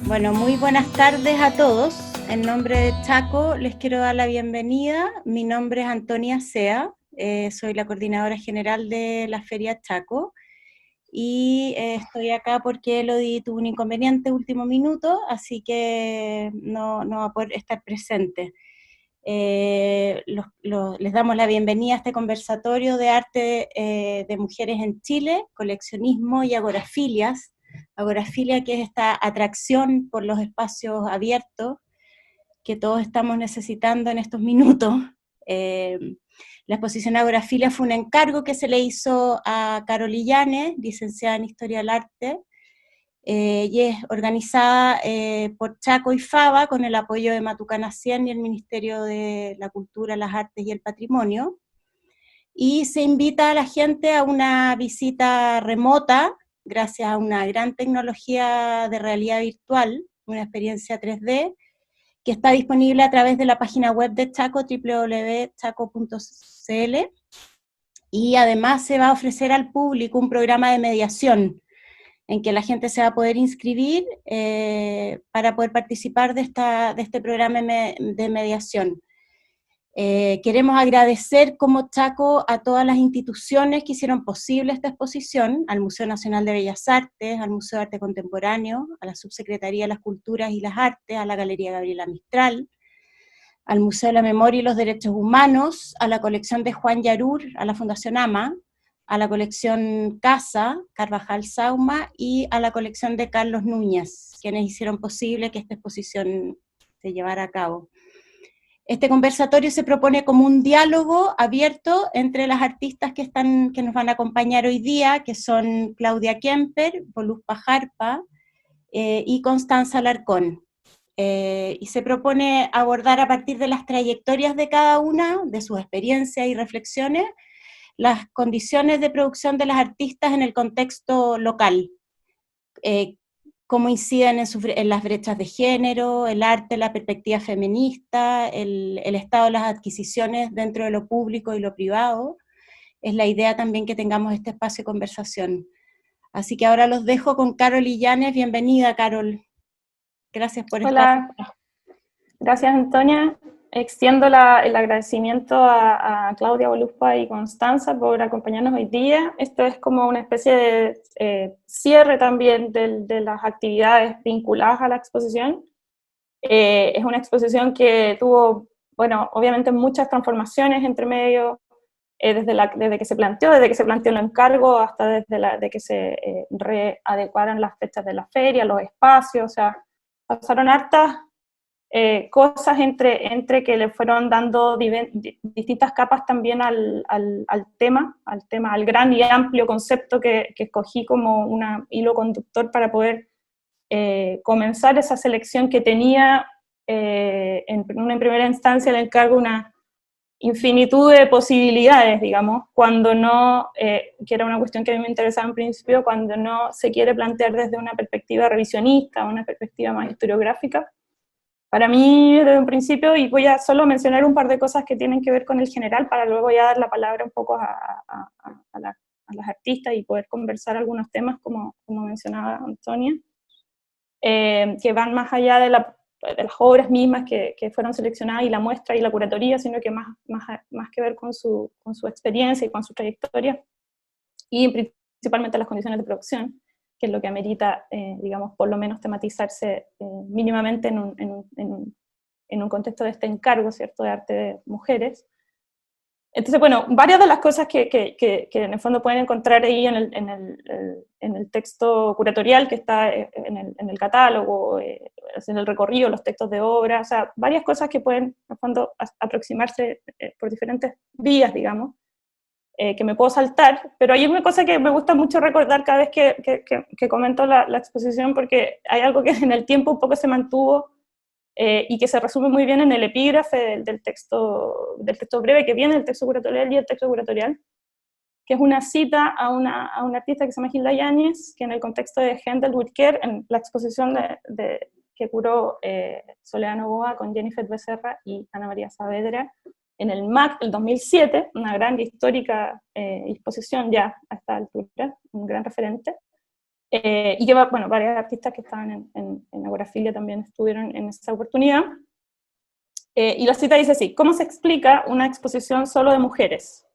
Bueno, muy buenas tardes a todos. En nombre de Chaco les quiero dar la bienvenida. Mi nombre es Antonia Sea, soy la coordinadora general de la Feria Chaco y estoy acá porque Elodie tuvo un inconveniente último minuto, así que no va a poder estar presente. Les damos la bienvenida a este conversatorio de arte de mujeres en Chile, coleccionismo y agorafilias. Agorafilia, que es esta atracción por los espacios abiertos que todos estamos necesitando en estos minutos. Eh, la exposición Agorafilia fue un encargo que se le hizo a Carol Illanes, licenciada en Historia del Arte, y es organizada por Chaco y Faba con el apoyo de Matucana 100 y el Ministerio de la Cultura, las Artes y el Patrimonio. Y se invita a la gente a una visita remota gracias a una gran tecnología de realidad virtual, una experiencia 3D, que está disponible a través de la página web de Chaco, www.chaco.cl, y además se va a ofrecer al público un programa de mediación en que la gente se va a poder inscribir para poder participar de este programa de mediación. Queremos agradecer como Chaco a todas las instituciones que hicieron posible esta exposición, al Museo Nacional de Bellas Artes, al Museo de Arte Contemporáneo, a la Subsecretaría de las Culturas y las Artes, a la Galería Gabriela Mistral, al Museo de la Memoria y los Derechos Humanos, a la colección de Juan Yarur, a la Fundación AMA, a la colección Casa, Carvajal Sauma, y a la colección de Carlos Núñez, quienes hicieron posible que esta exposición se llevara a cabo. Este conversatorio se propone como un diálogo abierto entre las artistas que nos van a acompañar hoy día, que son Claudia Kemper, Voluspa Jarpa y Constanza Alarcón. Y se propone abordar a partir de las trayectorias de cada una, de sus experiencias y reflexiones, las condiciones de producción de las artistas en el contexto local, cómo inciden en las brechas de género, el arte, la perspectiva feminista, el estado de las adquisiciones dentro de lo público y lo privado. Es la idea también que tengamos este espacio de conversación. Así que ahora los dejo con Carol Illanes. Bienvenida, Carol. Gracias por estar. Hola, gracias Antonia. Extiendo el agradecimiento a Claudia Voluspa y Constanza por acompañarnos hoy día. Esto es como una especie de cierre también de las actividades vinculadas a la exposición. Es una exposición que tuvo, bueno, obviamente muchas transformaciones entre medio, desde que se planteó el encargo hasta de que se readecuaran las fechas de la feria, los espacios, o sea, pasaron hartas cosas entre que le fueron dando distintas capas también al tema, al gran y amplio concepto que escogí como un hilo conductor para poder comenzar esa selección que tenía en primera instancia el encargo una infinitud de posibilidades, digamos, cuando no, que era una cuestión que a mí me interesaba en principio, cuando no se quiere plantear desde una perspectiva revisionista, una perspectiva más historiográfica. Para mí, desde un principio, y voy a solo mencionar un par de cosas que tienen que ver con el general, para luego ya dar la palabra un poco a las artistas y poder conversar algunos temas, como mencionaba Antonia, que van más allá de las obras mismas que fueron seleccionadas y la muestra y la curatoría, sino que más que ver con su experiencia y con su trayectoria, y principalmente las condiciones de producción, que es lo que amerita, digamos, por lo menos tematizarse mínimamente en un contexto de este encargo, ¿cierto?, de arte de mujeres. Entonces, bueno, varias de las cosas que en el fondo pueden encontrar ahí en el texto curatorial que está en el catálogo, en el recorrido, los textos de obra, o sea, varias cosas que pueden, en el fondo, aproximarse por diferentes vías, digamos, que me puedo saltar, pero hay una cosa que me gusta mucho recordar cada vez que comento la exposición, porque hay algo que en el tiempo un poco se mantuvo y que se resume muy bien en el epígrafe del texto breve que viene del texto curatorial y el texto curatorial, que es una cita a una artista que se llama Hilda Yáñez, que en el contexto de Händel with Care, en la exposición que curó Soledad Novoa con Jennifer Becerra y Ana María Saavedra, en el MAC del 2007, una gran histórica exposición ya a esta altura, un gran referente, y que, bueno, varias artistas que estaban en Agorafilia también estuvieron en esa oportunidad. Y la cita dice así: ¿cómo se explica una exposición solo de mujeres?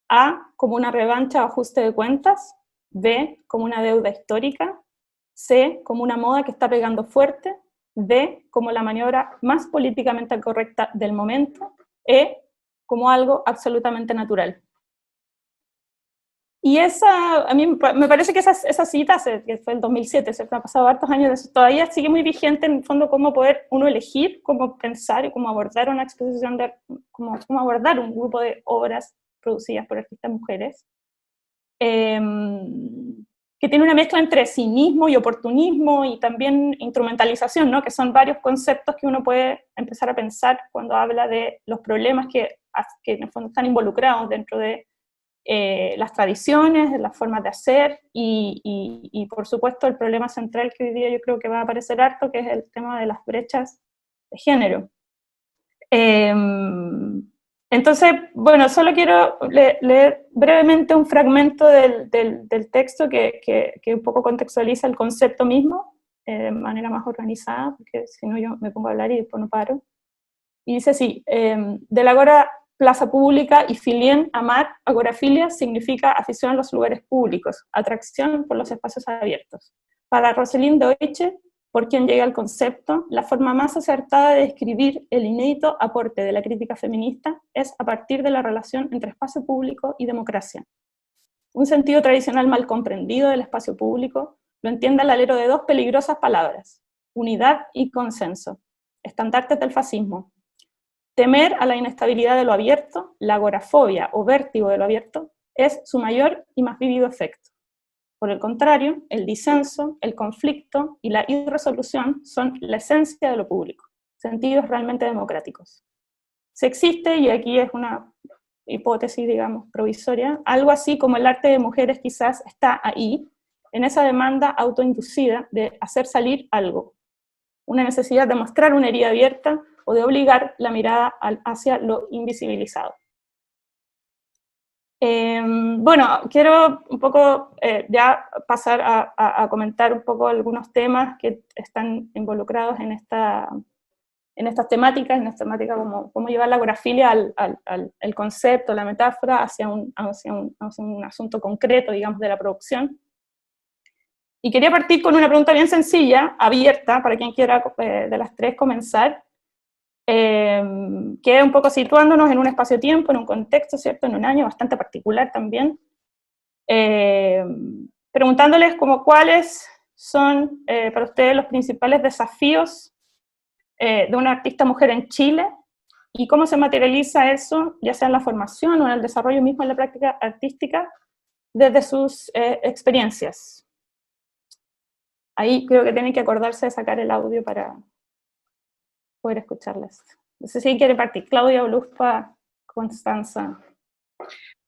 A, como una revancha o ajuste de cuentas. B, como una deuda histórica. C, como una moda que está pegando fuerte. D, como la maniobra más políticamente correcta del momento. E, como algo absolutamente natural. Y a mí me parece que esa cita, que fue el 2007, se han pasado hartos años de eso, todavía sigue muy vigente en el fondo, cómo poder uno elegir, cómo pensar y cómo abordar una exposición, cómo abordar un grupo de obras producidas por artistas mujeres, que tiene una mezcla entre cinismo y oportunismo y también instrumentalización, ¿no? Que son varios conceptos que uno puede empezar a pensar cuando habla de los problemas que en el fondo están involucrados dentro de las tradiciones, las formas de hacer y por supuesto el problema central que hoy día yo creo que va a aparecer harto, que es el tema de las brechas de género. Entonces, bueno, solo quiero leer brevemente un fragmento del texto que un poco contextualiza el concepto mismo, de manera más organizada, porque si no yo me pongo a hablar y después no paro. Y dice así: de la agora plaza pública y filien, amar, agorafilia significa afición a los lugares públicos, atracción por los espacios abiertos. Para Rosalind Deutsche, por quien llega al concepto, la forma más acertada de describir el inédito aporte de la crítica feminista es a partir de la relación entre espacio público y democracia. Un sentido tradicional mal comprendido del espacio público lo entiende al alero de dos peligrosas palabras: unidad y consenso, estandartes del fascismo. Temer a la inestabilidad de lo abierto, la agorafobia o vértigo de lo abierto, es su mayor y más vívido efecto. Por el contrario, el disenso, el conflicto y la irresolución son la esencia de lo público, sentidos realmente democráticos. Si existe, y aquí es una hipótesis, digamos, provisoria, algo así como el arte de mujeres quizás está ahí, en esa demanda autoinducida de hacer salir algo, una necesidad de mostrar una herida abierta o de obligar la mirada hacia lo invisibilizado. Bueno, quiero un poco ya pasar a comentar un poco algunos temas que están involucrados en estas temáticas, como cómo llevar la agorafilia al concepto, la metáfora, hacia un asunto concreto, digamos, de la producción. Y quería partir con una pregunta bien sencilla, abierta, para quien quiera de las tres comenzar, que es un poco situándonos en un espacio-tiempo, en un contexto, ¿cierto?, en un año bastante particular también, preguntándoles como cuáles son para ustedes los principales desafíos de una artista mujer en Chile, y cómo se materializa eso, ya sea en la formación o en el desarrollo mismo de la práctica artística, desde sus experiencias. Ahí creo que tienen que acordarse de sacar el audio para poder escucharlas. No sé si quiere partir Claudia, Oluspa, Constanza.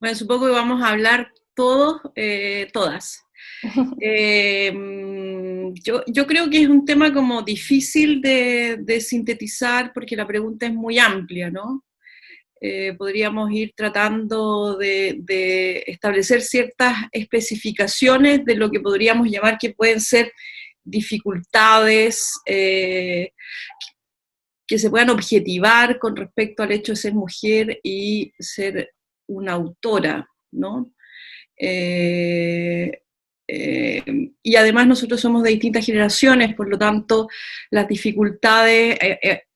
Bueno, supongo que vamos a hablar todos, todas. Yo creo que es un tema como difícil de sintetizar porque la pregunta es muy amplia, ¿no? Podríamos ir tratando de establecer ciertas especificaciones de lo que podríamos llamar que pueden ser dificultades que se puedan objetivar con respecto al hecho de ser mujer y ser una autora, ¿no? Y además nosotros somos de distintas generaciones, por lo tanto las dificultades,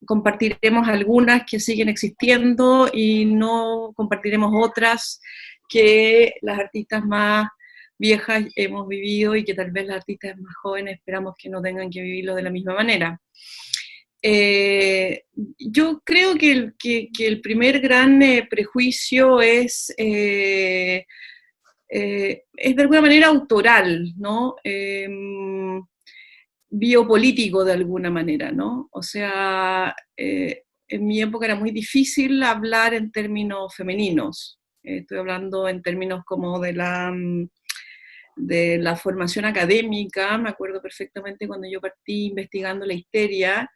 compartiremos algunas que siguen existiendo y no compartiremos otras que las artistas más viejas hemos vivido y que tal vez las artistas más jóvenes esperamos que no tengan que vivirlo de la misma manera. Yo creo que el primer gran prejuicio es de alguna manera autoral, ¿no? Biopolítico de alguna manera, ¿no? O sea, en mi época era muy difícil hablar en términos femeninos. Estoy hablando en términos como de la formación académica. Me acuerdo perfectamente cuando yo partí investigando la histeria,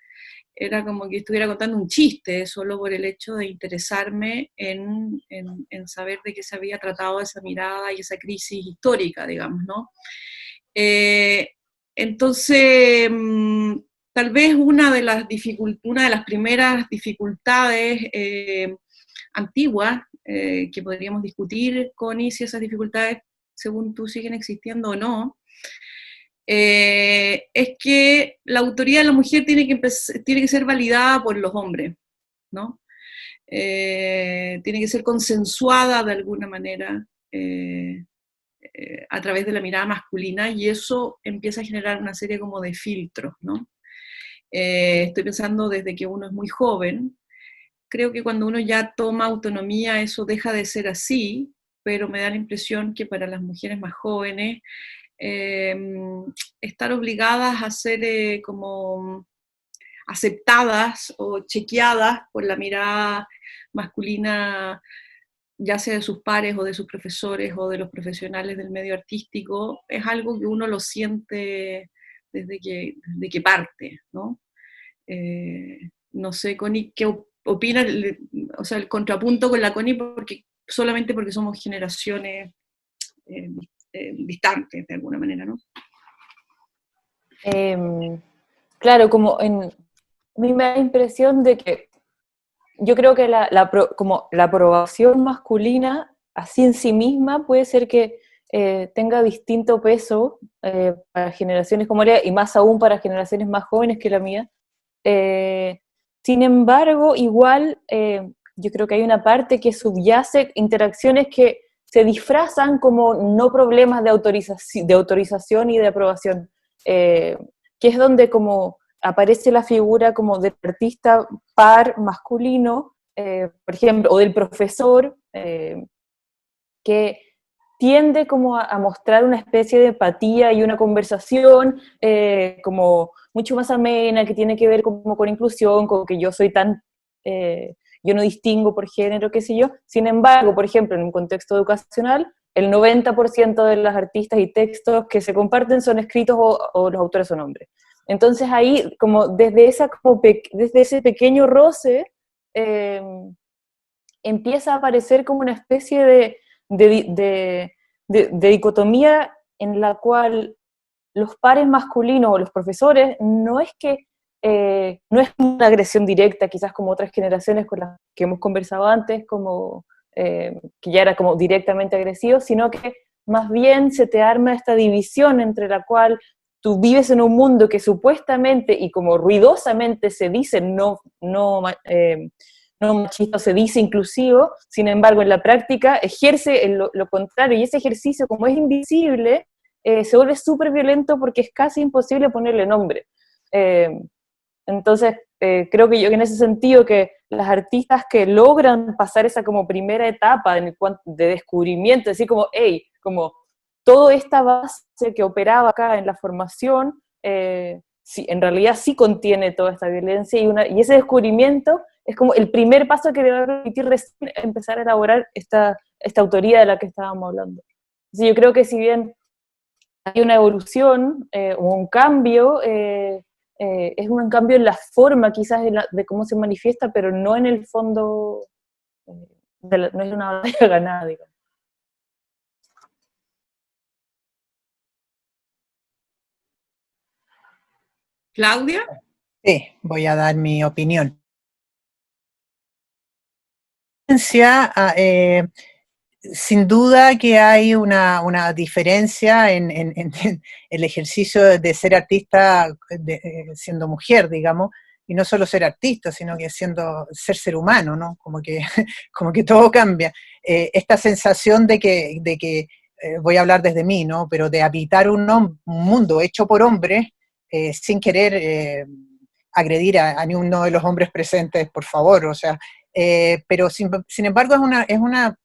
era como que estuviera contando un chiste, solo por el hecho de interesarme en saber de qué se había tratado esa mirada y esa crisis histórica, digamos, ¿no? Entonces, tal vez una de las primeras dificultades antiguas que podríamos discutir, Connie, si esas dificultades, según tú, siguen existiendo o no, es que la autoría de la mujer tiene que ser validada por los hombres, ¿no? Tiene que ser consensuada de alguna manera a través de la mirada masculina, y eso empieza a generar una serie como de filtros, ¿no? Estoy pensando desde que uno es muy joven. Creo que cuando uno ya toma autonomía eso deja de ser así, pero me da la impresión que para las mujeres más jóvenes estar obligadas a ser como aceptadas o chequeadas por la mirada masculina, ya sea de sus pares o de sus profesores o de los profesionales del medio artístico, es algo que uno lo siente desde que parte, ¿no? No sé, Connie, ¿qué opina? O sea, el contrapunto con la Connie, solamente porque somos generaciones distantes, de alguna manera, ¿no? Claro, a mí me da la impresión de que yo creo que como la aprobación masculina así en sí misma puede ser que tenga distinto peso para generaciones como la, y más aún para generaciones más jóvenes que la mía. Sin embargo, igual yo creo que hay una parte que subyace interacciones que se disfrazan como no problemas de autorización y de aprobación, que es donde como aparece la figura como del artista par masculino, por ejemplo, o del profesor, que tiende como a mostrar una especie de empatía y una conversación como mucho más amena, que tiene que ver como con inclusión, con que yo soy yo no distingo por género, qué sé yo. Sin embargo, por ejemplo, en un contexto educacional, el 90% de los artistas y textos que se comparten son escritos o los autores son hombres. Entonces ahí, como desde ese pequeño roce, empieza a aparecer como una especie de dicotomía en la cual los pares masculinos o los profesores no es una agresión directa, quizás como otras generaciones con las que hemos conversado antes, como que ya era como directamente agresivo, sino que más bien se te arma esta división entre la cual tú vives en un mundo que supuestamente y como ruidosamente se dice no machista, se dice inclusivo, sin embargo en la práctica ejerce lo contrario, y ese ejercicio, como es invisible, se vuelve súper violento porque es casi imposible ponerle nombre. Entonces, creo que yo en ese sentido que las artistas que logran pasar esa como primera etapa de descubrimiento, decir como, hey, como toda esta base que operaba acá en la formación, sí, en realidad sí contiene toda esta violencia, y ese descubrimiento es como el primer paso que debe permitir empezar a elaborar esta autoría de la que estábamos hablando. Entonces, yo creo que si bien hay una evolución o un cambio, es un cambio en la forma quizás de cómo se manifiesta, pero no en el fondo, no es una batalla ganada, digamos. ¿Claudia? Sí, voy a dar mi opinión. Sin duda que hay una diferencia en el ejercicio de ser artista siendo mujer, digamos, y no solo ser artista, sino que ser humano, ¿no? Como que todo cambia. Esta sensación de que voy a hablar desde mí, ¿no? Pero de habitar un mundo hecho por hombres, sin querer agredir a ni uno de los hombres presentes, por favor, o sea, pero sin embargo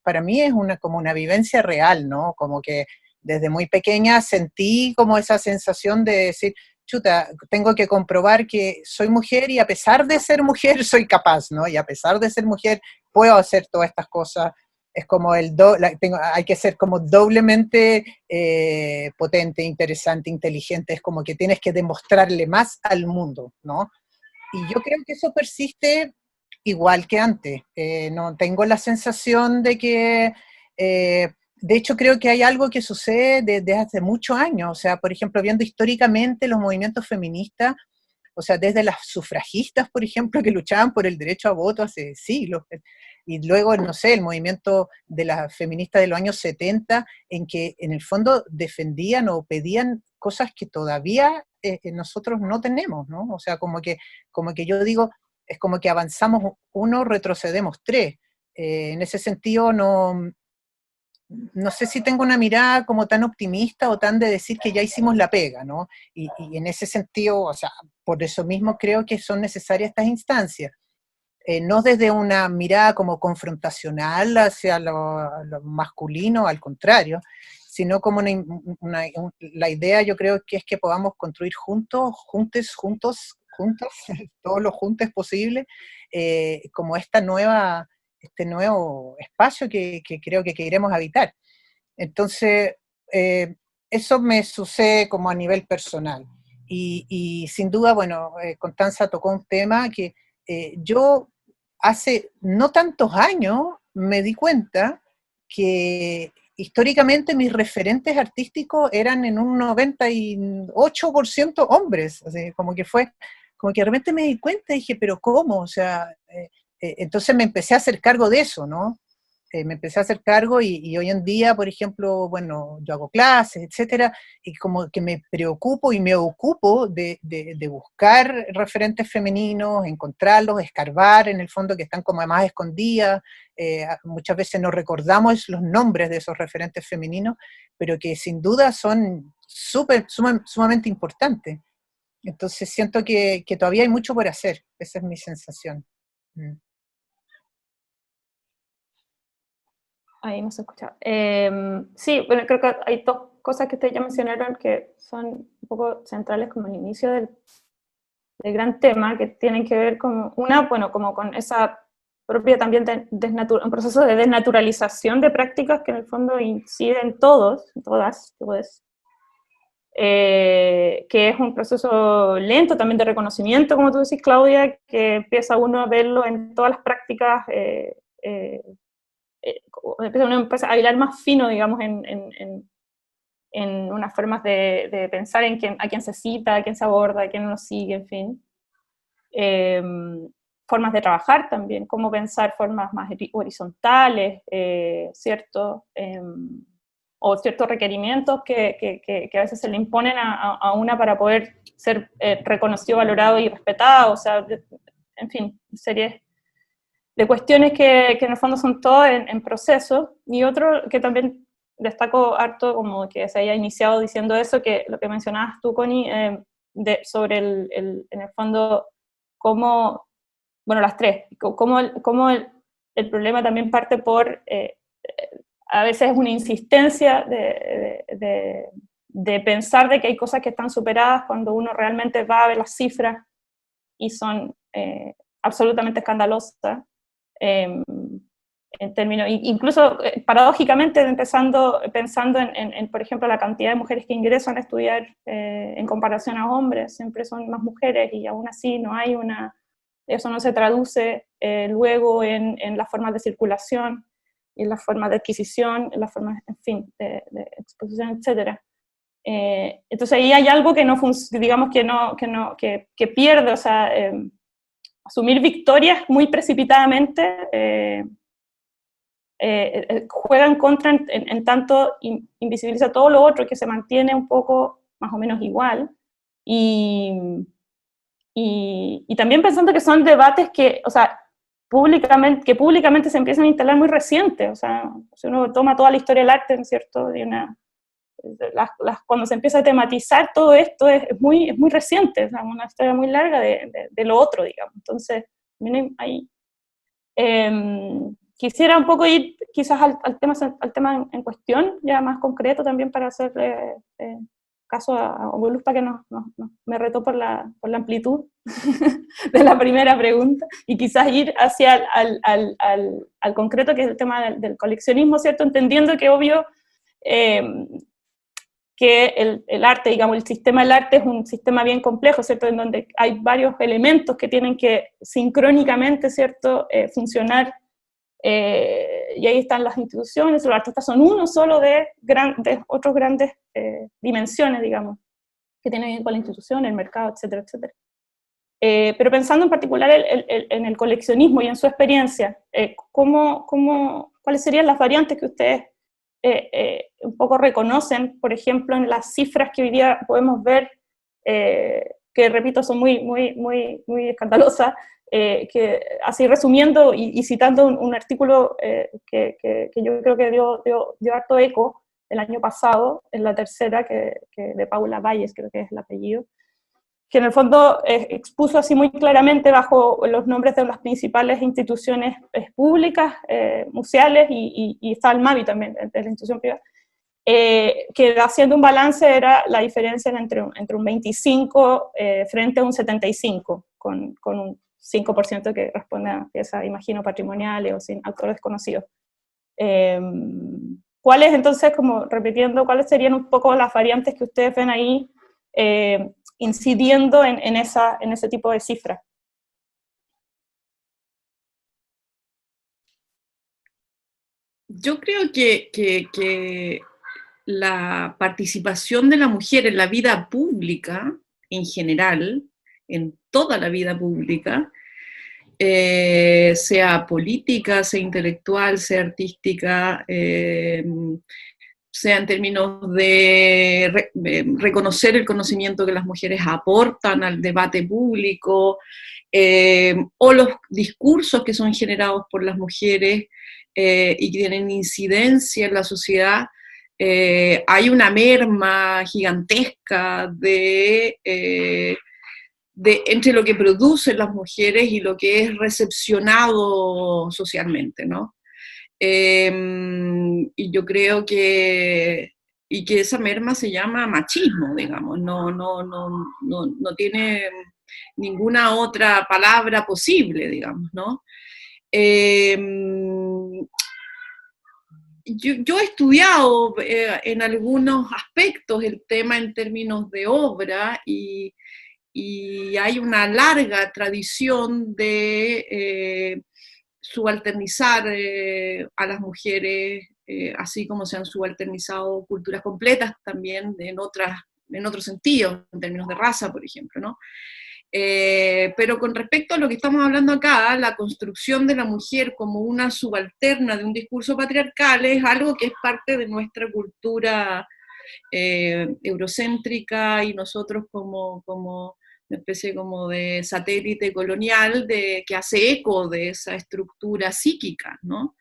para mí es como una vivencia real, ¿no? Como que desde muy pequeña sentí como esa sensación de decir, chuta, tengo que comprobar que soy mujer y a pesar de ser mujer soy capaz, ¿no? Y a pesar de ser mujer puedo hacer todas estas cosas. Es como hay que ser como doblemente potente, interesante, inteligente, es como que tienes que demostrarle más al mundo, ¿no? Y yo creo que eso persiste igual que antes. No tengo la sensación de que De hecho, creo que hay algo que sucede desde hace muchos años. O sea, por ejemplo, viendo históricamente los movimientos feministas, o sea, desde las sufragistas, por ejemplo, que luchaban por el derecho a voto hace siglos, y luego, no sé, el movimiento de las feministas de los años 70, en que en el fondo defendían o pedían cosas que todavía nosotros no tenemos, ¿no? O sea, como que yo digo, es como que avanzamos uno, retrocedemos tres. En ese sentido, no sé si tengo una mirada como tan optimista o tan de decir que ya hicimos la pega, ¿no? Y en ese sentido, o sea, por eso mismo creo que son necesarias estas instancias. No desde una mirada como confrontacional hacia lo masculino, al contrario, sino como la idea yo creo que es que podamos construir juntos, juntas, todos los juntos posibles, como este nuevo espacio que creo que queremos habitar. Entonces, eso me sucede como a nivel personal. Y sin duda, bueno, Constanza tocó un tema que yo hace no tantos años me di cuenta que históricamente mis referentes artísticos eran en un 98% hombres, así, como que de repente me di cuenta y dije, pero ¿cómo? O sea, entonces me empecé a hacer cargo de eso, ¿no? Me empecé a hacer cargo y hoy en día, por ejemplo, bueno, yo hago clases, etcétera, y como que me preocupo y me ocupo de buscar referentes femeninos, encontrarlos, escarbar en el fondo que están como más escondidas. Muchas veces no recordamos los nombres de esos referentes femeninos, pero que sin duda son sumamente importantes. Entonces siento que todavía hay mucho por hacer, esa es mi sensación. Ahí no se escucha. Sí, bueno, creo que hay dos cosas que ustedes ya mencionaron que son un poco centrales como el inicio del gran tema, que tienen que ver con, bueno, como con esa propia también un proceso de desnaturalización de prácticas que en el fondo inciden todas, que es un proceso lento también de reconocimiento, como tú decís, Claudia, que empieza uno a verlo en todas las prácticas, empieza a hilar más fino, digamos, en unas formas de pensar a quién se cita, a quién se aborda, a quién uno sigue, en fin. Formas de trabajar también, cómo pensar formas más horizontales, ¿cierto? O ciertos requerimientos que a veces se le imponen a una para poder ser reconocido, valorado y respetado, o sea, en fin, series de cuestiones que en el fondo son todo en proceso. Y otro que también destaco harto, como que se haya iniciado diciendo eso, que lo que mencionabas tú, Connie, sobre en el fondo cómo, bueno, las tres, cómo el problema también parte por, a veces es una insistencia de pensar de que hay cosas que están superadas cuando uno realmente va a ver las cifras y son absolutamente escandalosas. En términos, incluso paradójicamente pensando en, por ejemplo, la cantidad de mujeres que ingresan a estudiar en comparación a hombres, siempre son más mujeres y aún así no hay eso no se traduce luego en las formas de circulación, en las formas de adquisición, en las formas, en fin, de exposición, etc. Entonces ahí hay algo que no digamos que pierde, o sea, asumir victorias muy precipitadamente juega en contra en tanto invisibiliza todo lo otro que se mantiene un poco más o menos igual, y también pensando que son debates que, o sea, públicamente se empiezan a instalar muy recientes, o sea, si uno toma toda la historia del arte, ¿no es cierto?, cuando se empieza a tematizar todo esto es muy reciente, o sea, una historia muy larga de lo otro, digamos. Entonces, ahí quisiera un poco ir quizás al tema en cuestión, ya más concreto también, para hacer caso a Voluspa, que me retó por la amplitud de la primera pregunta, y quizás ir hacia al concreto, que es el tema del coleccionismo, ¿cierto? Entendiendo que obvio que el arte, digamos, el sistema del arte es un sistema bien complejo, ¿cierto?, en donde hay varios elementos que tienen que sincrónicamente, ¿cierto?, funcionar y ahí están las instituciones, los artistas son uno solo de otras grandes dimensiones, digamos, que tienen que ver con la institución, el mercado, etcétera, etcétera. Pero pensando en particular en el coleccionismo y en su experiencia, ¿cuáles serían las variantes que ustedes un poco reconocen, por ejemplo, en las cifras que hoy día podemos ver, que repito, son muy escandalosas, que así resumiendo y citando un artículo que yo creo que dio harto eco el año pasado, en la tercera, de Paula Valles, creo que es el apellido, que en el fondo expuso así muy claramente bajo los nombres de las principales instituciones públicas, museales, y está el MAVI también, de la institución privada, que haciendo un balance era la diferencia entre un 25 frente a un 75, con un 5% que responde a piezas, imagino, patrimoniales o sin autor desconocido. ¿Cuáles, entonces, como repitiendo, cuáles serían un poco las variantes que ustedes ven ahí incidiendo en ese tipo de cifras? Yo creo que la participación de la mujer en la vida pública, en general, en toda la vida pública, sea política, sea intelectual, sea artística, sea en términos de reconocer el conocimiento que las mujeres aportan al debate público, o los discursos que son generados por las mujeres y que tienen incidencia en la sociedad, hay una merma gigantesca entre lo que producen las mujeres y lo que es recepcionado socialmente, ¿no? Y yo creo que esa merma se llama machismo, digamos, no tiene ninguna otra palabra posible, digamos, ¿no? Yo he estudiado en algunos aspectos el tema en términos de obra y hay una larga tradición de subalternizar a las mujeres, así como se han subalternizado culturas completas también en otros sentidos, en términos de raza, por ejemplo, ¿no? Pero con respecto a lo que estamos hablando acá, la construcción de la mujer como una subalterna de un discurso patriarcal es algo que es parte de nuestra cultura eurocéntrica, y nosotros como una especie como de satélite colonial que hace eco de esa estructura psíquica, ¿no?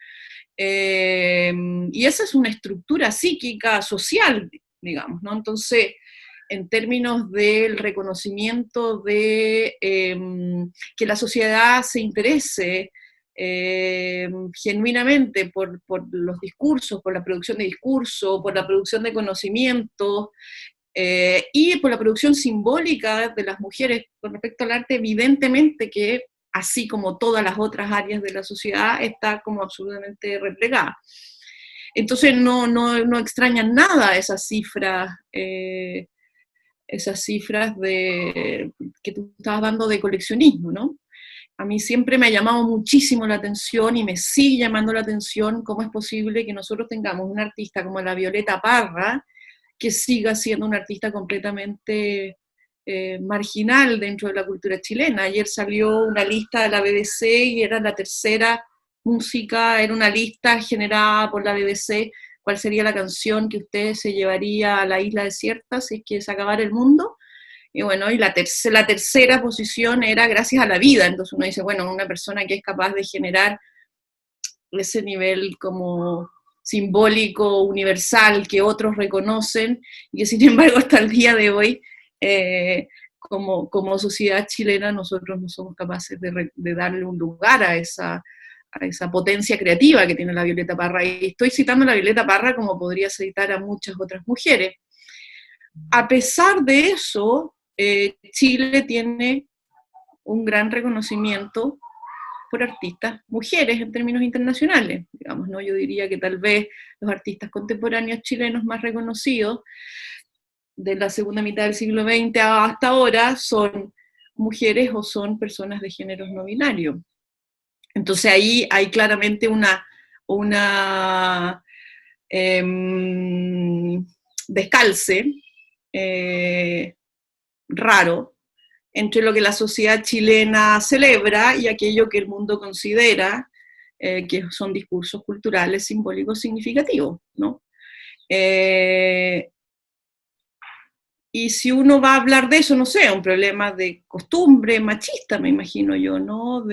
Y esa es una estructura psíquica social, digamos, ¿no? Entonces, en términos del reconocimiento de que la sociedad se interese genuinamente por los discursos, por la producción de discursos, por la producción de conocimiento, y por la producción simbólica de las mujeres con respecto al arte, evidentemente que, así como todas las otras áreas de la sociedad, está como absolutamente replegada. Entonces no extrañan nada esas cifras que tú estabas dando de coleccionismo, ¿no? A mí siempre me ha llamado muchísimo la atención y me sigue llamando la atención cómo es posible que nosotros tengamos una artista como la Violeta Parra, que siga siendo una artista completamente marginal dentro de la cultura chilena. Ayer salió una lista de la BBC y era la tercera música, era una lista generada por la BBC, cuál sería la canción que usted se llevaría a la isla desierta si es que se acabara el mundo. Y bueno, y la tercera posición era Gracias a la vida. Entonces uno dice, bueno, una persona que es capaz de generar ese nivel como simbólico, universal, que otros reconocen, y que sin embargo hasta el día de hoy, como sociedad chilena, nosotros no somos capaces de darle un lugar a esa potencia creativa que tiene la Violeta Parra. Y estoy citando a la Violeta Parra como podría citar a muchas otras mujeres. A pesar de eso, Chile tiene un gran reconocimiento por artistas mujeres en términos internacionales, digamos, ¿no? Yo diría que tal vez los artistas contemporáneos chilenos más reconocidos de la segunda mitad del siglo XX hasta ahora son mujeres o son personas de géneros no binarios. Entonces ahí hay claramente una descalce raro entre lo que la sociedad chilena celebra y aquello que el mundo considera que son discursos culturales simbólicos significativos, ¿no? Y si uno va a hablar de eso, no sé, un problema de costumbre machista, me imagino yo, ¿no?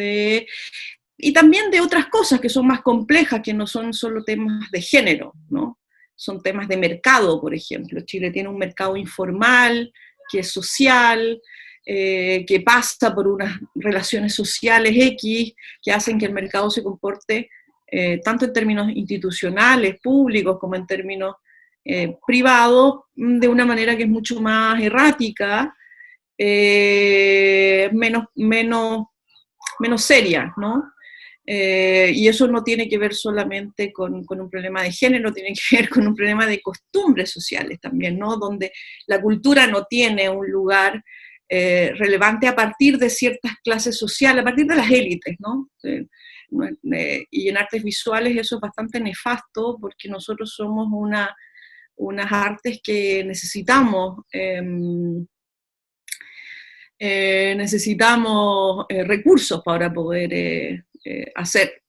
Y también de otras cosas que son más complejas, que no son solo temas de género, ¿no? Son temas de mercado, por ejemplo. Chile tiene un mercado informal, que es social, que pasa por unas relaciones sociales X, que hacen que el mercado se comporte tanto en términos institucionales, públicos, como en términos privados, de una manera que es mucho más errática, menos seria, ¿no? Y eso no tiene que ver solamente con un problema de género, tiene que ver con un problema de costumbres sociales también, ¿no? Donde la cultura no tiene un lugar relevante a partir de ciertas clases sociales, a partir de las élites, ¿no? Y en artes visuales eso es bastante nefasto porque nosotros somos unas artes que necesitamos recursos para poder hacer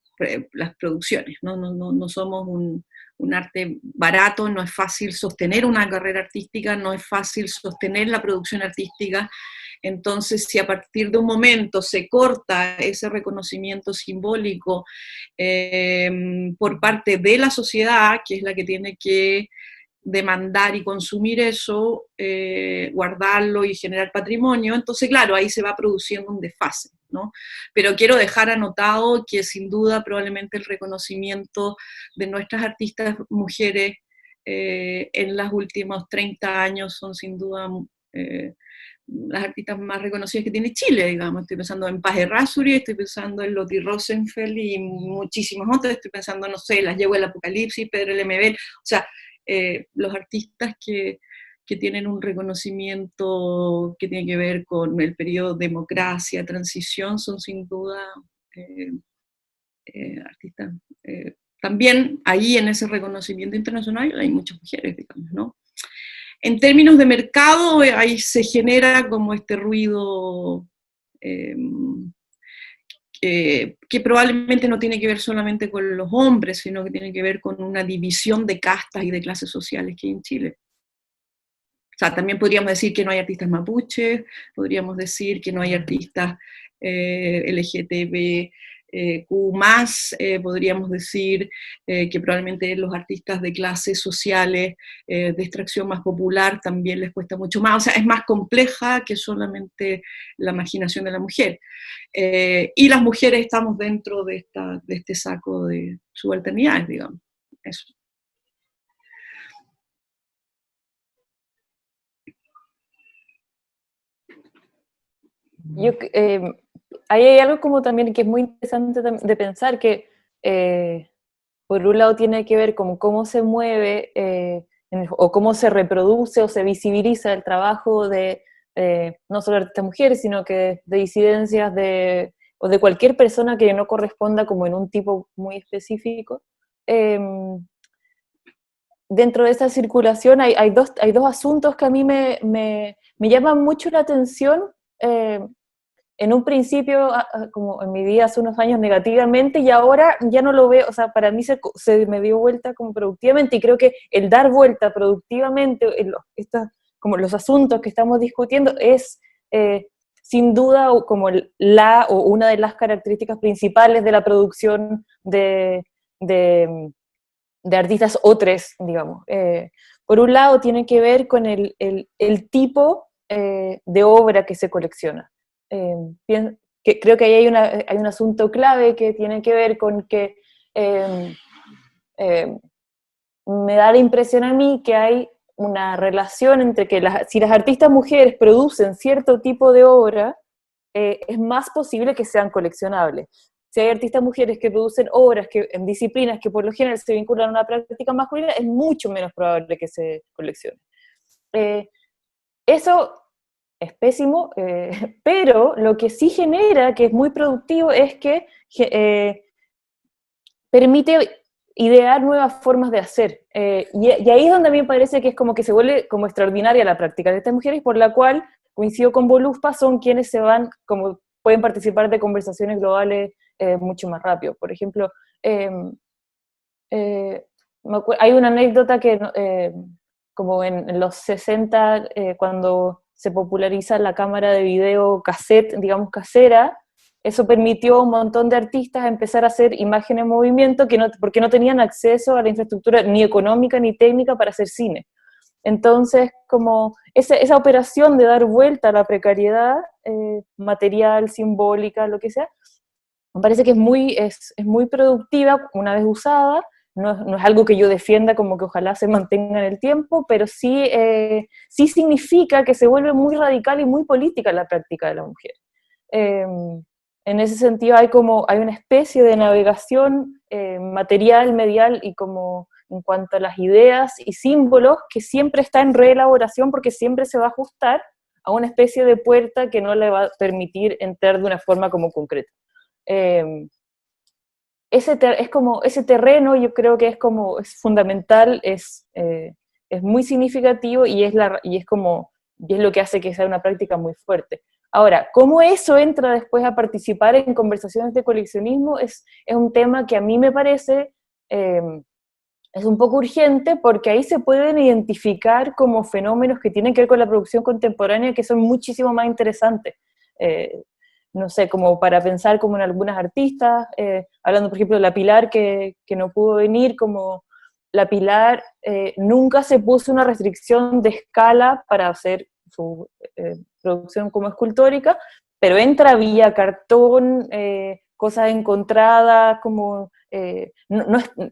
las producciones, ¿no? No somos un arte barato, no es fácil sostener una carrera artística, no es fácil sostener la producción artística. Entonces, si a partir de un momento se corta ese reconocimiento simbólico por parte de la sociedad, que es la que tiene que demandar y consumir eso, guardarlo y generar patrimonio, entonces claro, ahí se va produciendo un desfase, ¿no? Pero quiero dejar anotado que sin duda probablemente el reconocimiento de nuestras artistas mujeres en los últimos 30 años son sin duda las artistas más reconocidas que tiene Chile, digamos. Estoy pensando en Paz Errázuriz, estoy pensando en Lottie Rosenfeld y muchísimos otros, estoy pensando, no sé, Las Yeguas del Apocalipsis, Pedro Lemebel, o sea, los artistas que tienen un reconocimiento que tiene que ver con el periodo democracia, transición, son sin duda artistas. También ahí en ese reconocimiento internacional hay muchas mujeres, digamos, ¿no? En términos de mercado, ahí se genera como este ruido que probablemente no tiene que ver solamente con los hombres, sino que tiene que ver con una división de castas y de clases sociales que hay en Chile. O sea, también podríamos decir que no hay artistas mapuches, podríamos decir que no hay artistas LGTBQ+, podríamos decir que probablemente los artistas de clases sociales de extracción más popular también les cuesta mucho más, o sea, es más compleja que solamente la marginación de la mujer. Y las mujeres estamos dentro de este saco de subalternidades, digamos. Eso. Ahí hay algo como también que es muy interesante de pensar, que por un lado tiene que ver con cómo se mueve o cómo se reproduce o se visibiliza el trabajo de no solo artistas mujeres, sino que de disidencias o de cualquier persona que no corresponda como en un tipo muy específico. Dentro de esa circulación hay dos asuntos que a mí me llaman mucho la atención. En un principio, como en mi vida hace unos años, negativamente, y ahora ya no lo veo, o sea, para mí se me dio vuelta como productivamente, y creo que el dar vuelta productivamente como los asuntos que estamos discutiendo es sin duda como o una de las características principales de la producción de artistas otros, digamos. Por un lado tiene que ver con el tipo de obra que se colecciona. Creo que ahí hay un asunto clave que tiene que ver con que me da la impresión a mí que hay una relación entre que si las artistas mujeres producen cierto tipo de obra, es más posible que sean coleccionables. Si hay artistas mujeres que producen obras en disciplinas que por lo general se vinculan a una práctica masculina, es mucho menos probable que se coleccione. Eso es pésimo, pero lo que sí genera, que es muy productivo, es que permite idear nuevas formas de hacer. Y ahí es donde a mí me parece que es como que se vuelve como extraordinaria la práctica de estas mujeres, por la cual, coincido con Voluspa, son quienes como pueden participar de conversaciones globales mucho más rápido. Por ejemplo, hay una anécdota que como en los 60, cuando se populariza la cámara de video cassette, digamos casera, eso permitió a un montón de artistas empezar a hacer imagen en movimiento porque no tenían acceso a la infraestructura ni económica ni técnica para hacer cine. Entonces, como esa operación de dar vuelta a la precariedad material, simbólica, lo que sea, me parece que es muy productiva una vez usada. No es algo que yo defienda como que ojalá se mantenga en el tiempo, pero sí, sí significa que se vuelve muy radical y muy política la práctica de la mujer. En ese sentido hay una especie de navegación material, medial y como en cuanto a las ideas y símbolos que siempre está en reelaboración porque siempre se va a ajustar a una especie de puerta que no le va a permitir entrar de una forma como concreta. Ese terreno yo creo que es fundamental, es muy significativo y es lo que hace que sea una práctica muy fuerte. Ahora, ¿cómo eso entra después a participar en conversaciones de coleccionismo? Es un tema que a mí me parece es un poco urgente porque ahí se pueden identificar como fenómenos que tienen que ver con la producción contemporánea que son muchísimo más interesantes. No sé, como para pensar como en algunas artistas, hablando por ejemplo de la Pilar que no pudo venir, como la Pilar nunca se puso una restricción de escala para hacer su producción como escultórica, pero entra vía cartón, cosas encontradas, como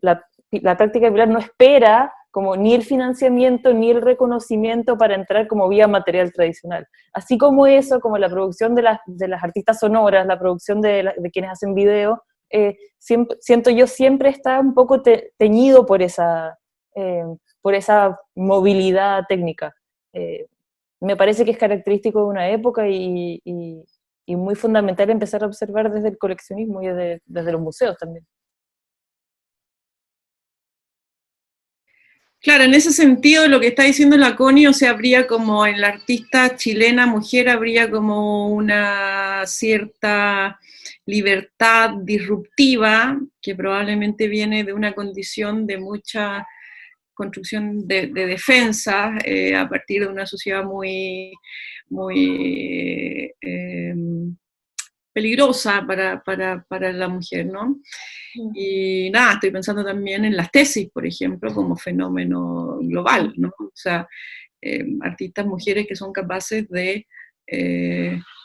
la práctica de Pilar no espera como ni el financiamiento ni el reconocimiento para entrar como vía material tradicional. Así como eso, como la producción de las artistas sonoras, la producción de quienes hacen video, siento yo siempre está un poco teñido por esa movilidad técnica. Me parece que es característico de una época y muy fundamental empezar a observar desde el coleccionismo y desde los museos también. Claro, en ese sentido lo que está diciendo la Connie, o sea, habría como en la artista chilena mujer, habría como una cierta libertad disruptiva que probablemente viene de una condición de mucha construcción de defensa a partir de una sociedad muy, muy peligrosa para la mujer, ¿no? Y nada, estoy pensando también en las tesis, por ejemplo, como fenómeno global, ¿no? O sea, artistas mujeres que son capaces de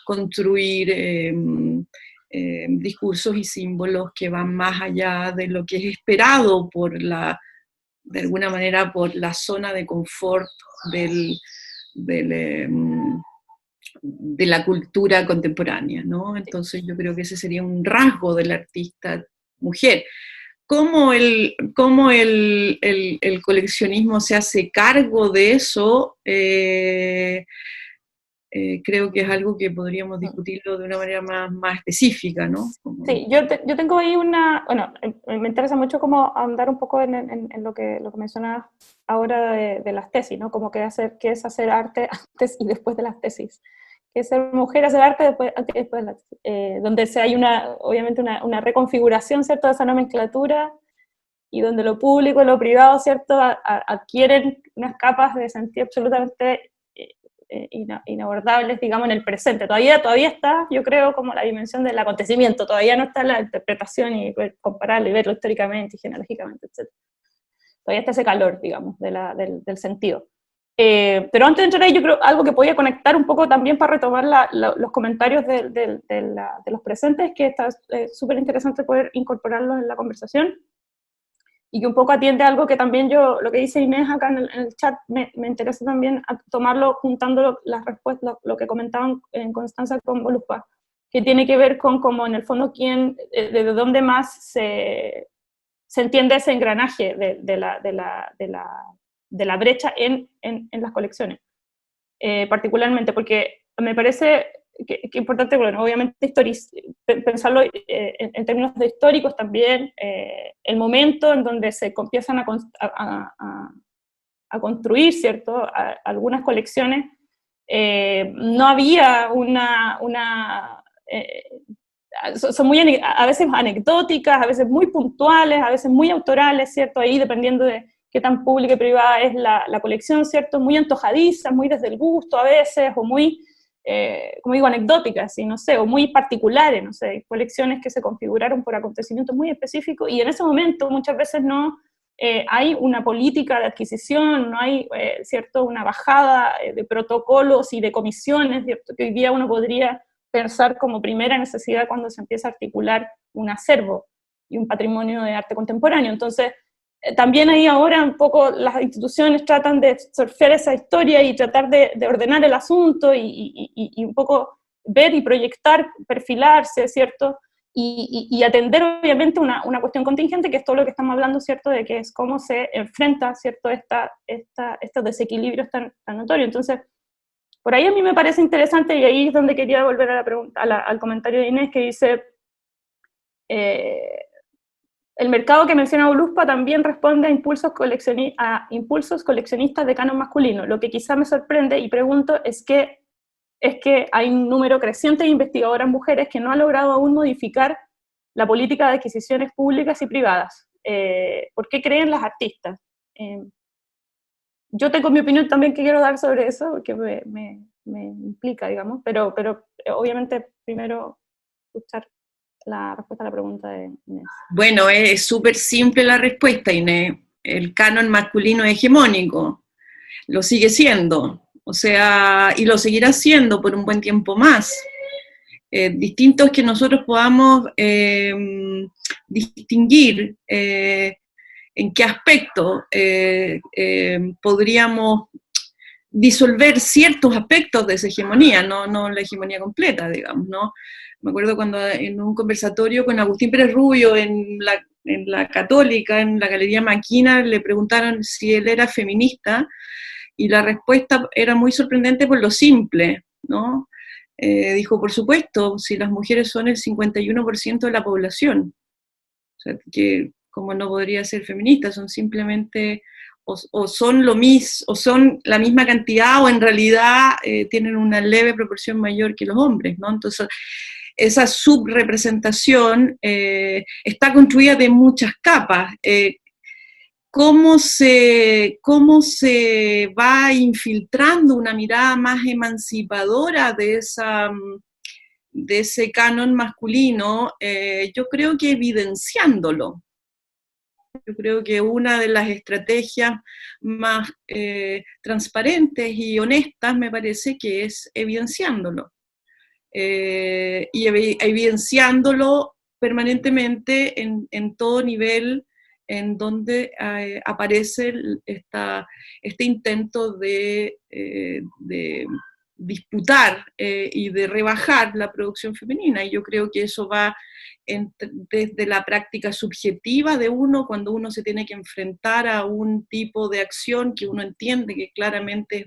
construir discursos y símbolos que van más allá de lo que es esperado de alguna manera, por la zona de confort de la cultura contemporánea, ¿no? Entonces yo creo que ese sería un rasgo del artista mujer. ¿Cómo el coleccionismo se hace cargo de eso? Creo que es algo que podríamos discutirlo de una manera más específica, ¿no? Sí, yo tengo ahí bueno, me interesa mucho como andar un poco en lo que mencionabas ahora de las tesis, ¿no? Como qué es hacer arte antes y después de las tesis. Que es ser mujer, hacer arte antes y después de las tesis. Donde hay obviamente una reconfiguración, ¿cierto?, de esa nomenclatura, y donde lo público y lo privado, ¿cierto?, adquieren unas capas de sentido absolutamente inabordables, digamos, en el presente. Todavía está, yo creo, como la dimensión del acontecimiento, todavía no está la interpretación y compararlo y verlo históricamente y genealógicamente, etc. Todavía está ese calor, digamos, del sentido. Pero antes de entrar ahí, yo creo algo que podía conectar un poco también para retomar los comentarios de los presentes, que está súper interesante poder incorporarlos en la conversación, y que un poco atiende a algo que también lo que dice Inés acá en el chat, me interesa también tomarlo, juntando las respuestas, lo que comentaban en Constanza con Voluspa, que tiene que ver con como en el fondo desde dónde más se entiende ese engranaje de la brecha en las colecciones, particularmente porque me parece que importante, bueno, obviamente pensarlo en términos de históricos también, el momento en donde se empiezan a construir, ¿cierto?, algunas colecciones, no había son muy a veces anecdóticas, a veces muy puntuales, a veces muy autorales, ¿cierto?, ahí dependiendo de qué tan pública y privada es la colección, ¿cierto?, muy antojadizas, muy desde el gusto a veces, o muy, como digo, anecdóticas, ¿sí? No sé, o muy particulares, no sé, colecciones que se configuraron por acontecimientos muy específicos, y en ese momento muchas veces no hay una política de adquisición, no hay, ¿cierto?, una bajada de protocolos y de comisiones, ¿cierto?, que hoy día uno podría pensar como primera necesidad cuando se empieza a articular un acervo y un patrimonio de arte contemporáneo. Entonces, también ahí ahora un poco las instituciones tratan de surfear esa historia y tratar de ordenar el asunto y un poco ver y proyectar, perfilarse, ¿cierto?, y atender obviamente una cuestión contingente, que es todo lo que estamos hablando, ¿cierto?, de que es cómo se enfrenta, ¿cierto?, estos desequilibrios tan notorios. Entonces, por ahí a mí me parece interesante, y ahí es donde quería volver a la pregunta, al comentario de Inés, que dice, el mercado que menciona Voluspa también responde a impulsos coleccionistas de canon masculino. Lo que quizá me sorprende y pregunto es que hay un número creciente de investigadoras mujeres que no han logrado aún modificar la política de adquisiciones públicas y privadas. ¿Por qué creen las artistas? Yo tengo mi opinión también que quiero dar sobre eso, que me implica, digamos, pero obviamente primero escuchar la respuesta a la pregunta de Inés. Bueno, es súper simple la respuesta, Inés. El canon masculino es hegemónico, lo sigue siendo, o sea, y lo seguirá siendo por un buen tiempo más. Distinto es que nosotros podamos distinguir en qué aspecto podríamos disolver ciertos aspectos de esa hegemonía, no la hegemonía completa, digamos, ¿no? Me acuerdo cuando en un conversatorio con Agustín Pérez Rubio en la Católica, en la Galería Maquina, le preguntaron si él era feminista, y la respuesta era muy sorprendente por lo simple, ¿no? Dijo, por supuesto, si las mujeres son el 51% de la población, o sea, que como no podría ser feminista, son simplemente, o son la misma cantidad, o en realidad tienen una leve proporción mayor que los hombres, ¿no? Entonces, esa subrepresentación está construida de muchas capas. ¿Cómo se va infiltrando una mirada más emancipadora de ese canon masculino? Yo creo que evidenciándolo. Yo creo que una de las estrategias más transparentes y honestas me parece que es evidenciándolo. Y evidenciándolo permanentemente en todo nivel en donde aparece este intento de disputar y de rebajar la producción femenina, y yo creo que eso va desde la práctica subjetiva de uno, cuando uno se tiene que enfrentar a un tipo de acción que uno entiende que claramente es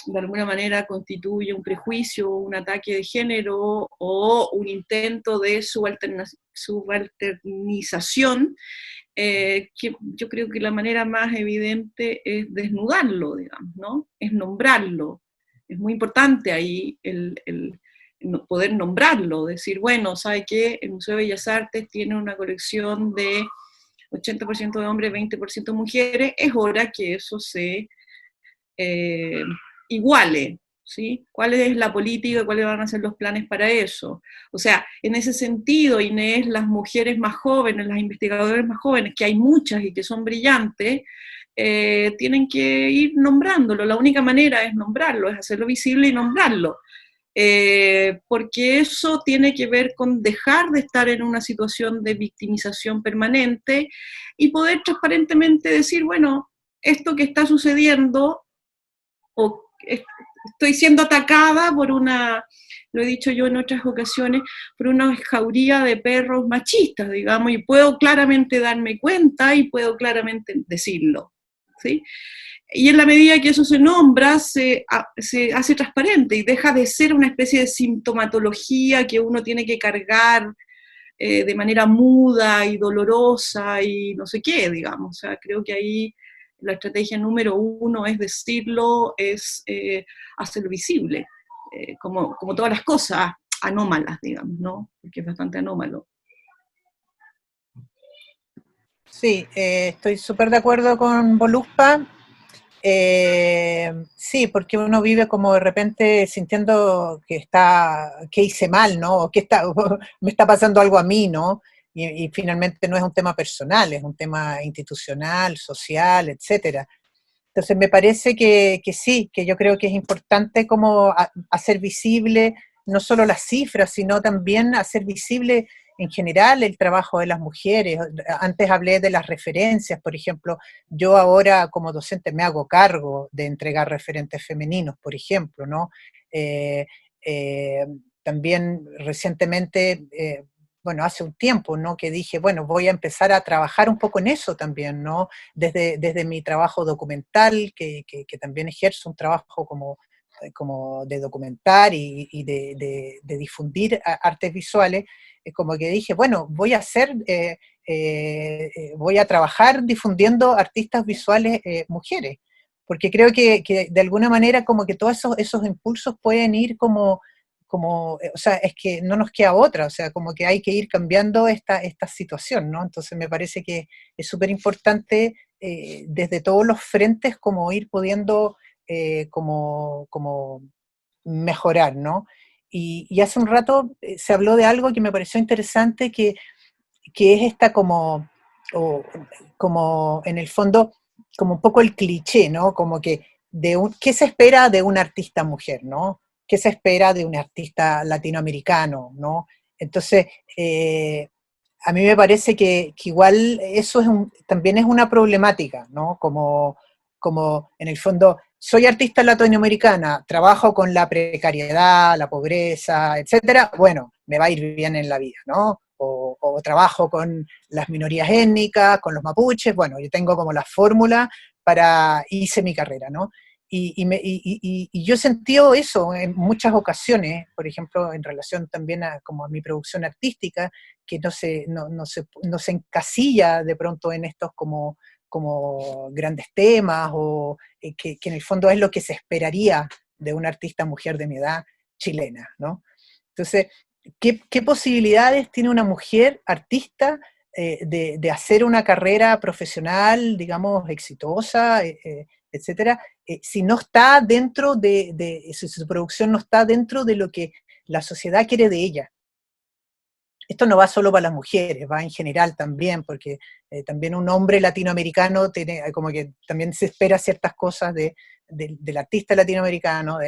de alguna manera constituye un prejuicio, un ataque de género o un intento de subalternización, que yo creo que la manera más evidente es desnudarlo, digamos, ¿no? Es nombrarlo. Es muy importante ahí el poder nombrarlo, decir, bueno, ¿sabe qué? El Museo de Bellas Artes tiene una colección de 80% de hombres, 20% mujeres, es hora que eso se iguale, ¿sí? ¿Cuál es la política, cuáles van a ser los planes para eso? O sea, en ese sentido, Inés, las mujeres más jóvenes, las investigadoras más jóvenes, que hay muchas y que son brillantes, tienen que ir nombrándolo. La única manera es nombrarlo, es hacerlo visible y nombrarlo. Porque eso tiene que ver con dejar de estar en una situación de victimización permanente y poder transparentemente decir, bueno, esto que está sucediendo, o estoy siendo atacada por lo he dicho yo en otras ocasiones, por una jauría de perros machistas, digamos, y puedo claramente darme cuenta y puedo claramente decirlo. ¿sí? Y en la medida que eso se nombra, se hace transparente y deja de ser una especie de sintomatología que uno tiene que cargar de manera muda y dolorosa y no sé qué, digamos. O sea, creo que ahí la estrategia número uno es decirlo, es hacerlo visible, como todas las cosas anómalas, digamos, ¿no? Porque es bastante anómalo. Sí, estoy súper de acuerdo con Voluspa. Sí, porque uno vive como de repente sintiendo que hice mal, ¿no? O que me está pasando algo a mí, ¿no? Y finalmente no es un tema personal, es un tema institucional, social, etcétera. Entonces me parece que sí, que yo creo que es importante como hacer visible no solo las cifras, sino también hacer visible en general el trabajo de las mujeres. Antes hablé de las referencias, por ejemplo, yo ahora como docente me hago cargo de entregar referentes femeninos, por ejemplo, ¿no? Eh, eh, También recientemente, bueno, hace un tiempo, ¿no? Que dije, bueno, voy a empezar a trabajar un poco en eso también, ¿no? Desde mi trabajo documental, que también ejerzo un trabajo como de documentar y de difundir artes visuales, como que dije, bueno, voy a trabajar difundiendo artistas visuales mujeres, porque creo que de alguna manera como que todos esos impulsos pueden ir o sea, es que no nos queda otra, o sea, como que hay que ir cambiando esta situación, ¿no? Entonces me parece que es súper importante desde todos los frentes como ir pudiendo como mejorar, ¿no? Y hace un rato se habló de algo que me pareció interesante, que es esta o, como en el fondo, como un poco el cliché, ¿no? Como que ¿qué se espera de un artista mujer, ¿no? ¿Qué se espera de un artista latinoamericano, ¿no? Entonces, a mí me parece que igual eso también es una problemática, ¿no? Como en el fondo, soy artista latinoamericana, trabajo con la precariedad, la pobreza, etcétera, bueno, me va a ir bien en la vida, ¿no? O trabajo con las minorías étnicas, con los mapuches, bueno, yo tengo como la fórmula hice mi carrera, ¿no? Y yo he sentido eso en muchas ocasiones, por ejemplo, en relación también como a mi producción artística, que no se encasilla de pronto en estos como grandes temas, o que en el fondo es lo que se esperaría de una artista mujer de mi edad chilena, ¿no? Entonces, ¿qué posibilidades tiene una mujer artista de hacer una carrera profesional, digamos, exitosa, etcétera, si no está dentro si su producción no está dentro de lo que la sociedad quiere de ella? Esto no va solo para las mujeres, va en general también, porque también un hombre latinoamericano tiene, como que también se espera ciertas cosas del artista latinoamericano,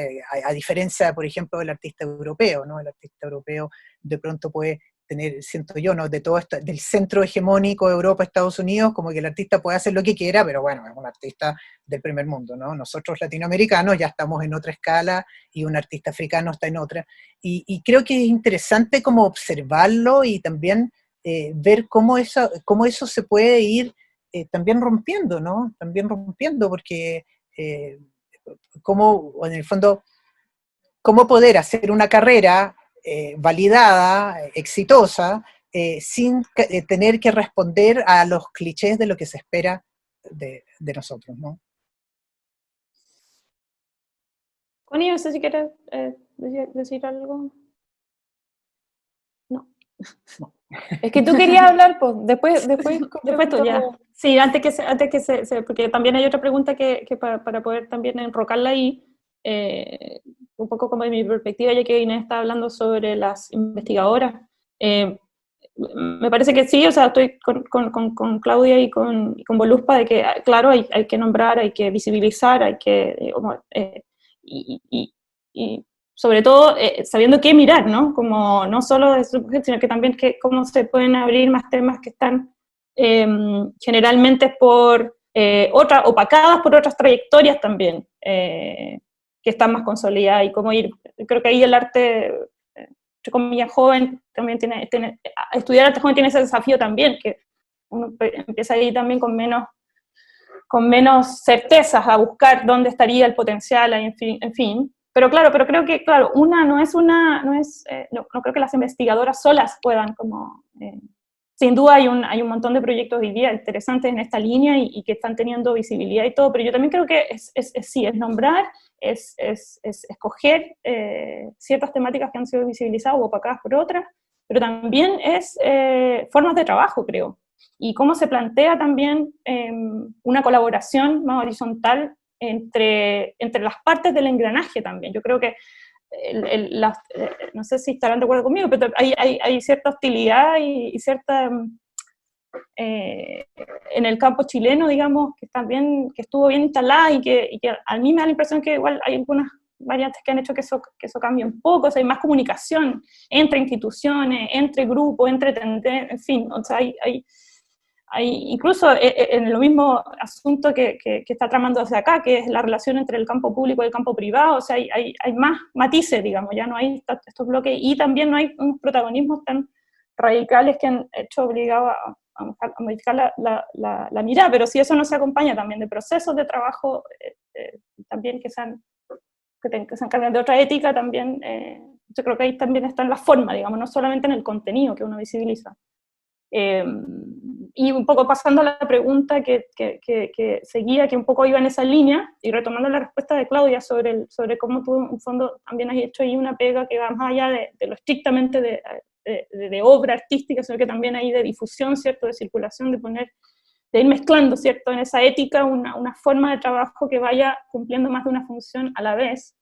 a diferencia, por ejemplo, del artista europeo, ¿no? El artista europeo de pronto puede tener, siento yo, ¿no? De todo esto, del centro hegemónico de Europa, Estados Unidos, como que el artista puede hacer lo que quiera, pero bueno, es un artista del primer mundo, ¿no? Nosotros latinoamericanos ya estamos en otra escala y un artista africano está en otra. Y creo que es interesante como observarlo y también ver cómo eso se puede ir también rompiendo, ¿no? También rompiendo, porque cómo, en el fondo, cómo poder hacer una carrera validada, exitosa, sin tener que responder a los clichés de lo que se espera de nosotros, ¿no? Connie, no sé si quieres decir algo. No. Es que tú querías hablar, pues, después tú ya. Sí, antes que porque también hay otra pregunta que para poder también enrocarla ahí, un poco como de mi perspectiva, ya que Inés está hablando sobre las investigadoras. Me parece que sí, o sea, estoy con Claudia y con Voluspa de que, claro, hay que nombrar, hay que visibilizar, hay que, y sobre todo sabiendo qué mirar, ¿no? Como no solo de su mujer, sino que también cómo se pueden abrir más temas que están generalmente opacadas por otras trayectorias también, que están más consolidadas, y cómo ir, creo que ahí el arte, entre comillas, joven, también estudiar arte joven tiene ese desafío también, que uno empieza ahí también con con menos certezas a buscar dónde estaría el potencial, en fin. Pero claro, pero creo que, claro, no creo que las investigadoras solas puedan como... sin duda hay un montón de proyectos hoy día interesantes en esta línea y que están teniendo visibilidad y todo, pero yo también creo que sí, es nombrar, es escoger ciertas temáticas que han sido visibilizadas o opacadas por otras, pero también es formas de trabajo, creo, y cómo se plantea también una colaboración más horizontal entre las partes del engranaje también. Yo creo que no sé si estarán de acuerdo conmigo, pero hay cierta hostilidad y cierta, en el campo chileno, digamos, que estuvo bien instalada y que a mí me da la impresión que igual hay algunas variantes que han hecho que eso cambie un poco, o sea, hay más comunicación entre instituciones, entre grupos, entre tendencias, en fin, o sea, hay incluso en el mismo asunto que está tramándose acá, que es la relación entre el campo público y el campo privado, o sea, hay más matices, digamos, ya no hay estos bloques, y también no hay unos protagonismos tan radicales que han hecho obligado a modificar la mirada, pero si eso no se acompaña también de procesos de trabajo, también que se encargan de otra ética, también, yo creo que ahí también está en la forma, digamos, no solamente en el contenido que uno visibiliza. Y un poco pasando a la pregunta que seguía, que un poco iba en esa línea, y retomando la respuesta de Claudia sobre cómo tú, en un fondo, también has hecho ahí una pega que va más allá de lo estrictamente de obra artística, sino que también hay de difusión, ¿cierto?, de circulación, de ir mezclando, ¿cierto?, en esa ética una forma de trabajo que vaya cumpliendo más de una función a la vez.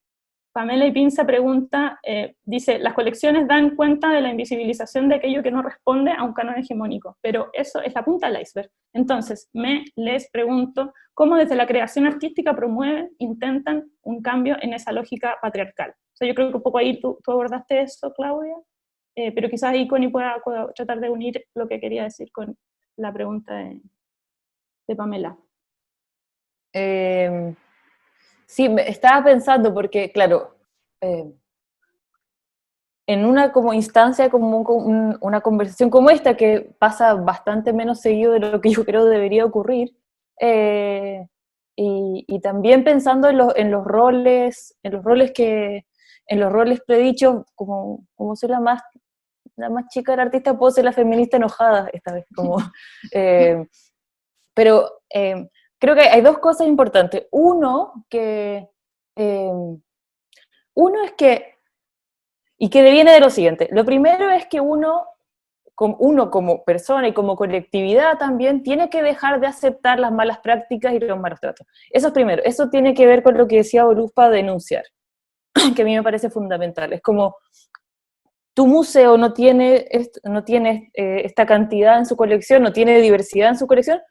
Pamela Ipinza pregunta, dice, las colecciones dan cuenta de la invisibilización de aquello que no responde a un canon hegemónico, pero eso es la punta del iceberg. Entonces, les pregunto, ¿cómo desde la creación artística promueven, intentan un cambio en esa lógica patriarcal? O sea, yo creo que un poco ahí tú abordaste eso, Claudia, pero quizás ahí Connie pueda tratar de unir lo que quería decir con la pregunta de Pamela. Sí, estaba pensando porque, claro, en una como instancia, como una conversación como esta, que pasa bastante menos seguido de lo que yo creo debería ocurrir, y también pensando en los roles predichos, como soy la más chica del artista, puedo ser la feminista enojada esta vez, pero creo que hay dos cosas importantes. Uno es que, y que deviene de lo siguiente, lo primero es que uno como persona y como colectividad también tiene que dejar de aceptar las malas prácticas y los malos tratos. Eso es primero, eso tiene que ver con lo que decía Voluspa, denunciar, que a mí me parece fundamental. Es como, tu museo no tiene esta cantidad en su colección, no tiene diversidad en su colección,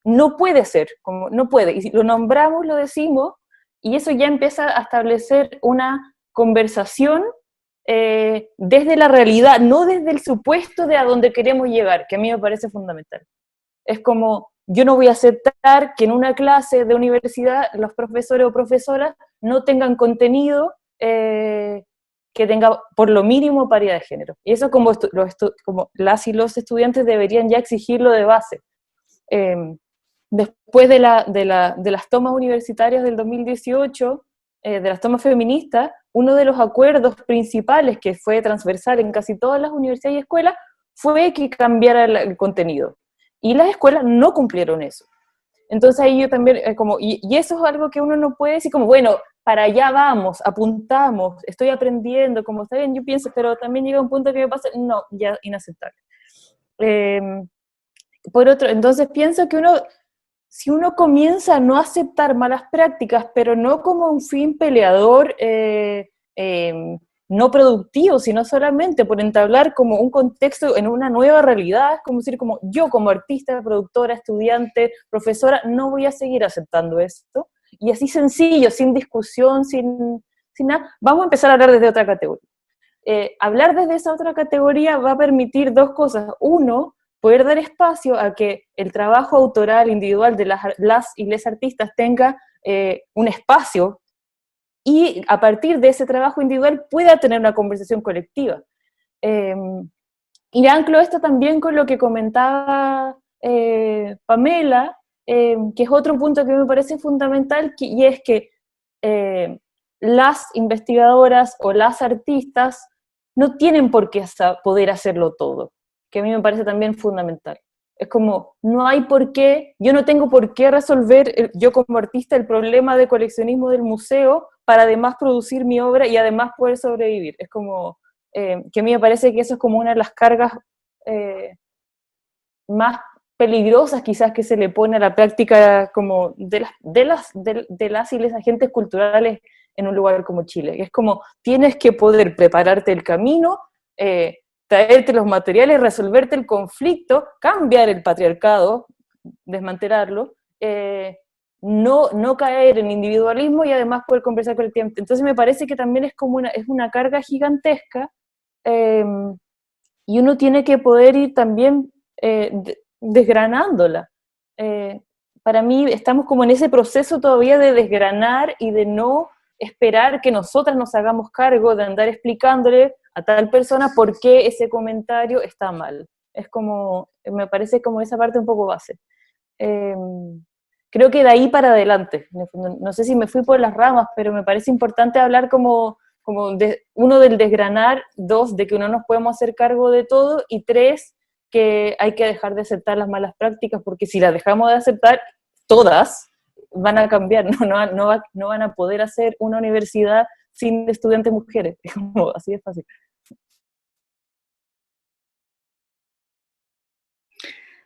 no puede ser, no puede, y si lo nombramos, lo decimos, y eso ya empieza a establecer una conversación desde la realidad, no desde el supuesto de a dónde queremos llegar, que a mí me parece fundamental. Es como, yo no voy a aceptar que en una clase de universidad los profesores o profesoras no tengan contenido que tenga por lo mínimo paridad de género, y eso como las y los estudiantes deberían ya exigirlo de base. Después de las tomas universitarias del 2018, de las tomas feministas, uno de los acuerdos principales que fue transversal en casi todas las universidades y escuelas fue que cambiara el contenido. Y las escuelas no cumplieron eso. Entonces ahí yo también, y eso es algo que uno no puede decir como, bueno, para allá vamos, apuntamos, estoy aprendiendo, como está bien, yo pienso, pero también llega un punto que me pasa, no, ya inaceptable. Por otro, entonces pienso que si uno comienza a no aceptar malas prácticas, pero no como un fin peleador, no productivo, sino solamente por entablar como un contexto en una nueva realidad, es como decir, como yo como artista, productora, estudiante, profesora, no voy a seguir aceptando esto, y así sencillo, sin discusión, sin nada, vamos a empezar a hablar desde otra categoría. Hablar desde esa otra categoría va a permitir dos cosas. Uno, poder dar espacio a que el trabajo autoral individual de las y les artistas tenga un espacio, y a partir de ese trabajo individual pueda tener una conversación colectiva. Y anclo esto también con lo que comentaba Pamela, que es otro punto que me parece fundamental, y es que las investigadoras o las artistas no tienen por qué poder hacerlo todo, que a mí me parece también fundamental. Es como, no hay por qué, yo no tengo por qué resolver, yo como artista, el problema de coleccionismo del museo para además producir mi obra y además poder sobrevivir. Es como, que a mí me parece que eso es como una de las cargas más peligrosas quizás que se le pone a la práctica como de las y los agentes culturales en un lugar como Chile. Es como, tienes que poder prepararte el camino, traerte los materiales, resolverte el conflicto, cambiar el patriarcado, desmantelarlo, no caer en individualismo y además poder conversar colectivamente. Entonces me parece que también es como es una carga gigantesca, y uno tiene que poder ir también desgranándola. Para mí estamos como en ese proceso todavía de desgranar y de no esperar que nosotras nos hagamos cargo de andar explicándole a tal persona por qué ese comentario está mal. Es como, me parece como esa parte un poco base. Creo que de ahí para adelante, no sé si me fui por las ramas, pero me parece importante hablar como uno, del desgranar, 2, de que no nos podemos hacer cargo de todo, y 3, que hay que dejar de aceptar las malas prácticas, porque si las dejamos de aceptar, todas van a cambiar, no van a poder hacer una universidad sin estudiantes mujeres, es como así de fácil.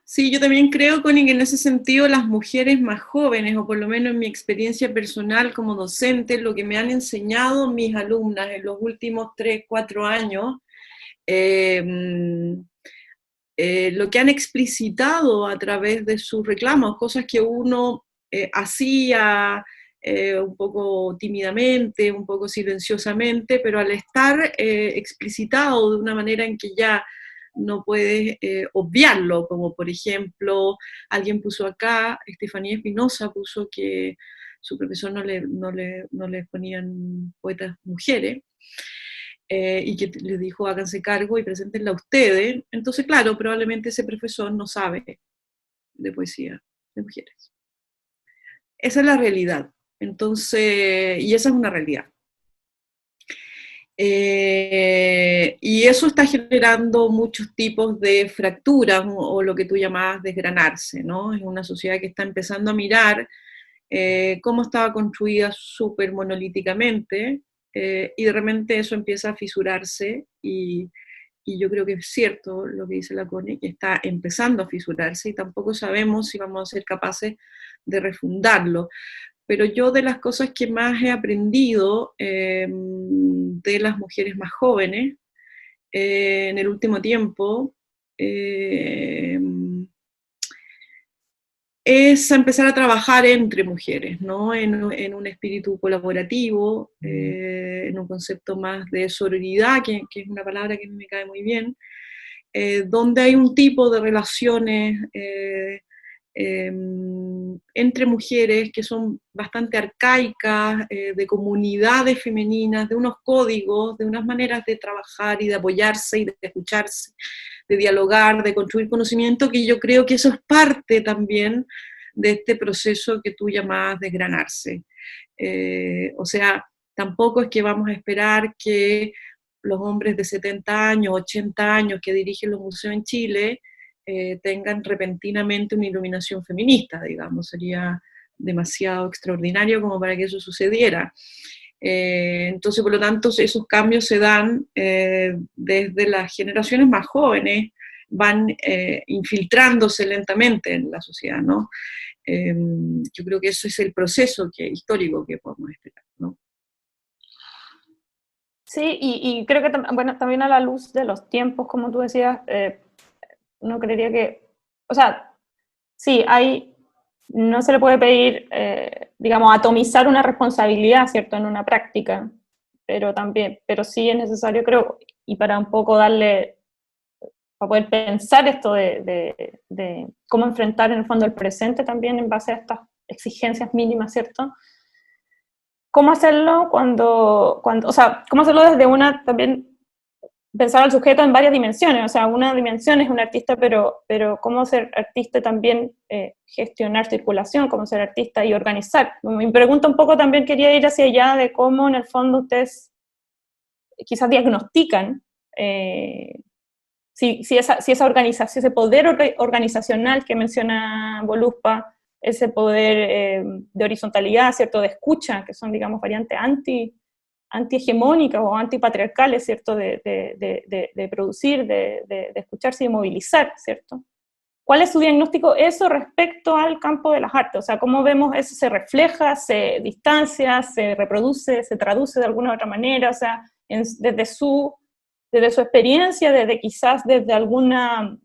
Sí, yo también creo, Connie, que en ese sentido las mujeres más jóvenes, o por lo menos en mi experiencia personal como docente, lo que me han enseñado mis alumnas en los últimos 3, 4 años, lo que han explicitado a través de sus reclamos, cosas que uno hacía un poco tímidamente, un poco silenciosamente, pero al estar explicitado de una manera en que ya no puedes obviarlo, como por ejemplo, alguien puso acá, Estefanía Espinosa puso que su profesor no le ponían poetas mujeres, y que les dijo háganse cargo y preséntenla ustedes. Entonces, claro, probablemente ese profesor no sabe de poesía de mujeres. Esa es la realidad. Entonces, y esa es una realidad. Y eso está generando muchos tipos de fracturas, o lo que tú llamabas desgranarse, ¿no? Es una sociedad que está empezando a mirar cómo estaba construida súper monolíticamente, y de repente eso empieza a fisurarse, y yo creo que es cierto lo que dice la Connie, que está empezando a fisurarse, y tampoco sabemos si vamos a ser capaces de refundarlo. Pero yo, de las cosas que más he aprendido de las mujeres más jóvenes en el último tiempo, es empezar a trabajar entre mujeres, ¿no? En un espíritu colaborativo, en un concepto más de sororidad, que es una palabra que me cae muy bien, donde hay un tipo de relaciones entre mujeres que son bastante arcaicas, de comunidades femeninas, de unos códigos, de unas maneras de trabajar y de apoyarse y de escucharse, de dialogar, de construir conocimiento, que yo creo que eso es parte también de este proceso que tú llamabas desgranarse. O sea, tampoco es que vamos a esperar que los hombres de 70 años, 80 años que dirigen los museos en Chile tengan repentinamente una iluminación feminista, digamos, sería demasiado extraordinario como para que eso sucediera. Entonces, por lo tanto, esos cambios se dan desde las generaciones más jóvenes, van infiltrándose lentamente en la sociedad, ¿no? Yo creo que eso es el proceso histórico que podemos esperar, ¿no? Sí, y creo que bueno, también a la luz de los tiempos, como tú decías, no creería que, o sea, sí, no se le puede pedir, digamos, atomizar una responsabilidad, ¿cierto?, en una práctica, pero sí es necesario, creo, y para un poco para poder pensar esto de cómo enfrentar en el fondo el presente también en base a estas exigencias mínimas, ¿cierto? ¿Cómo hacerlo o sea, cómo hacerlo desde una también pensar al sujeto en varias dimensiones, o sea, una dimensión es un artista, pero cómo ser artista también, gestionar circulación, cómo ser artista y organizar. Mi pregunta un poco también quería ir hacia allá de cómo en el fondo ustedes quizás diagnostican si esa organización, ese poder organizacional que menciona Voluspa, ese poder de horizontalidad, ¿cierto?, de escucha, que son, digamos, variantes antihegemónicas o antipatriarcales, ¿cierto?, de producir, de escucharse y de movilizar, ¿cierto? ¿Cuál es su diagnóstico eso respecto al campo de las artes? O sea, ¿cómo vemos eso se refleja, se distancia, se reproduce, se traduce de alguna u otra manera? O sea, desde su experiencia, desde algunos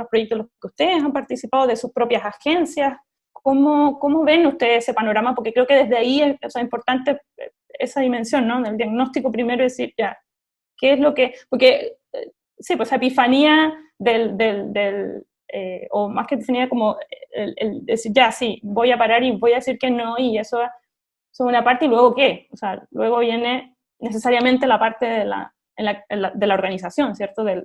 proyectos en los que ustedes han participado, de sus propias agencias, ¿cómo ven ustedes ese panorama? Porque creo que desde ahí es importante esa dimensión, ¿no? Del diagnóstico primero, decir, ya, ¿qué es lo que...? Porque, sí, pues epifanía o más que epifanía, como el decir, ya, sí, voy a parar y voy a decir que no, y eso es una parte, y luego ¿qué? O sea, luego viene necesariamente la parte de la organización, ¿cierto? De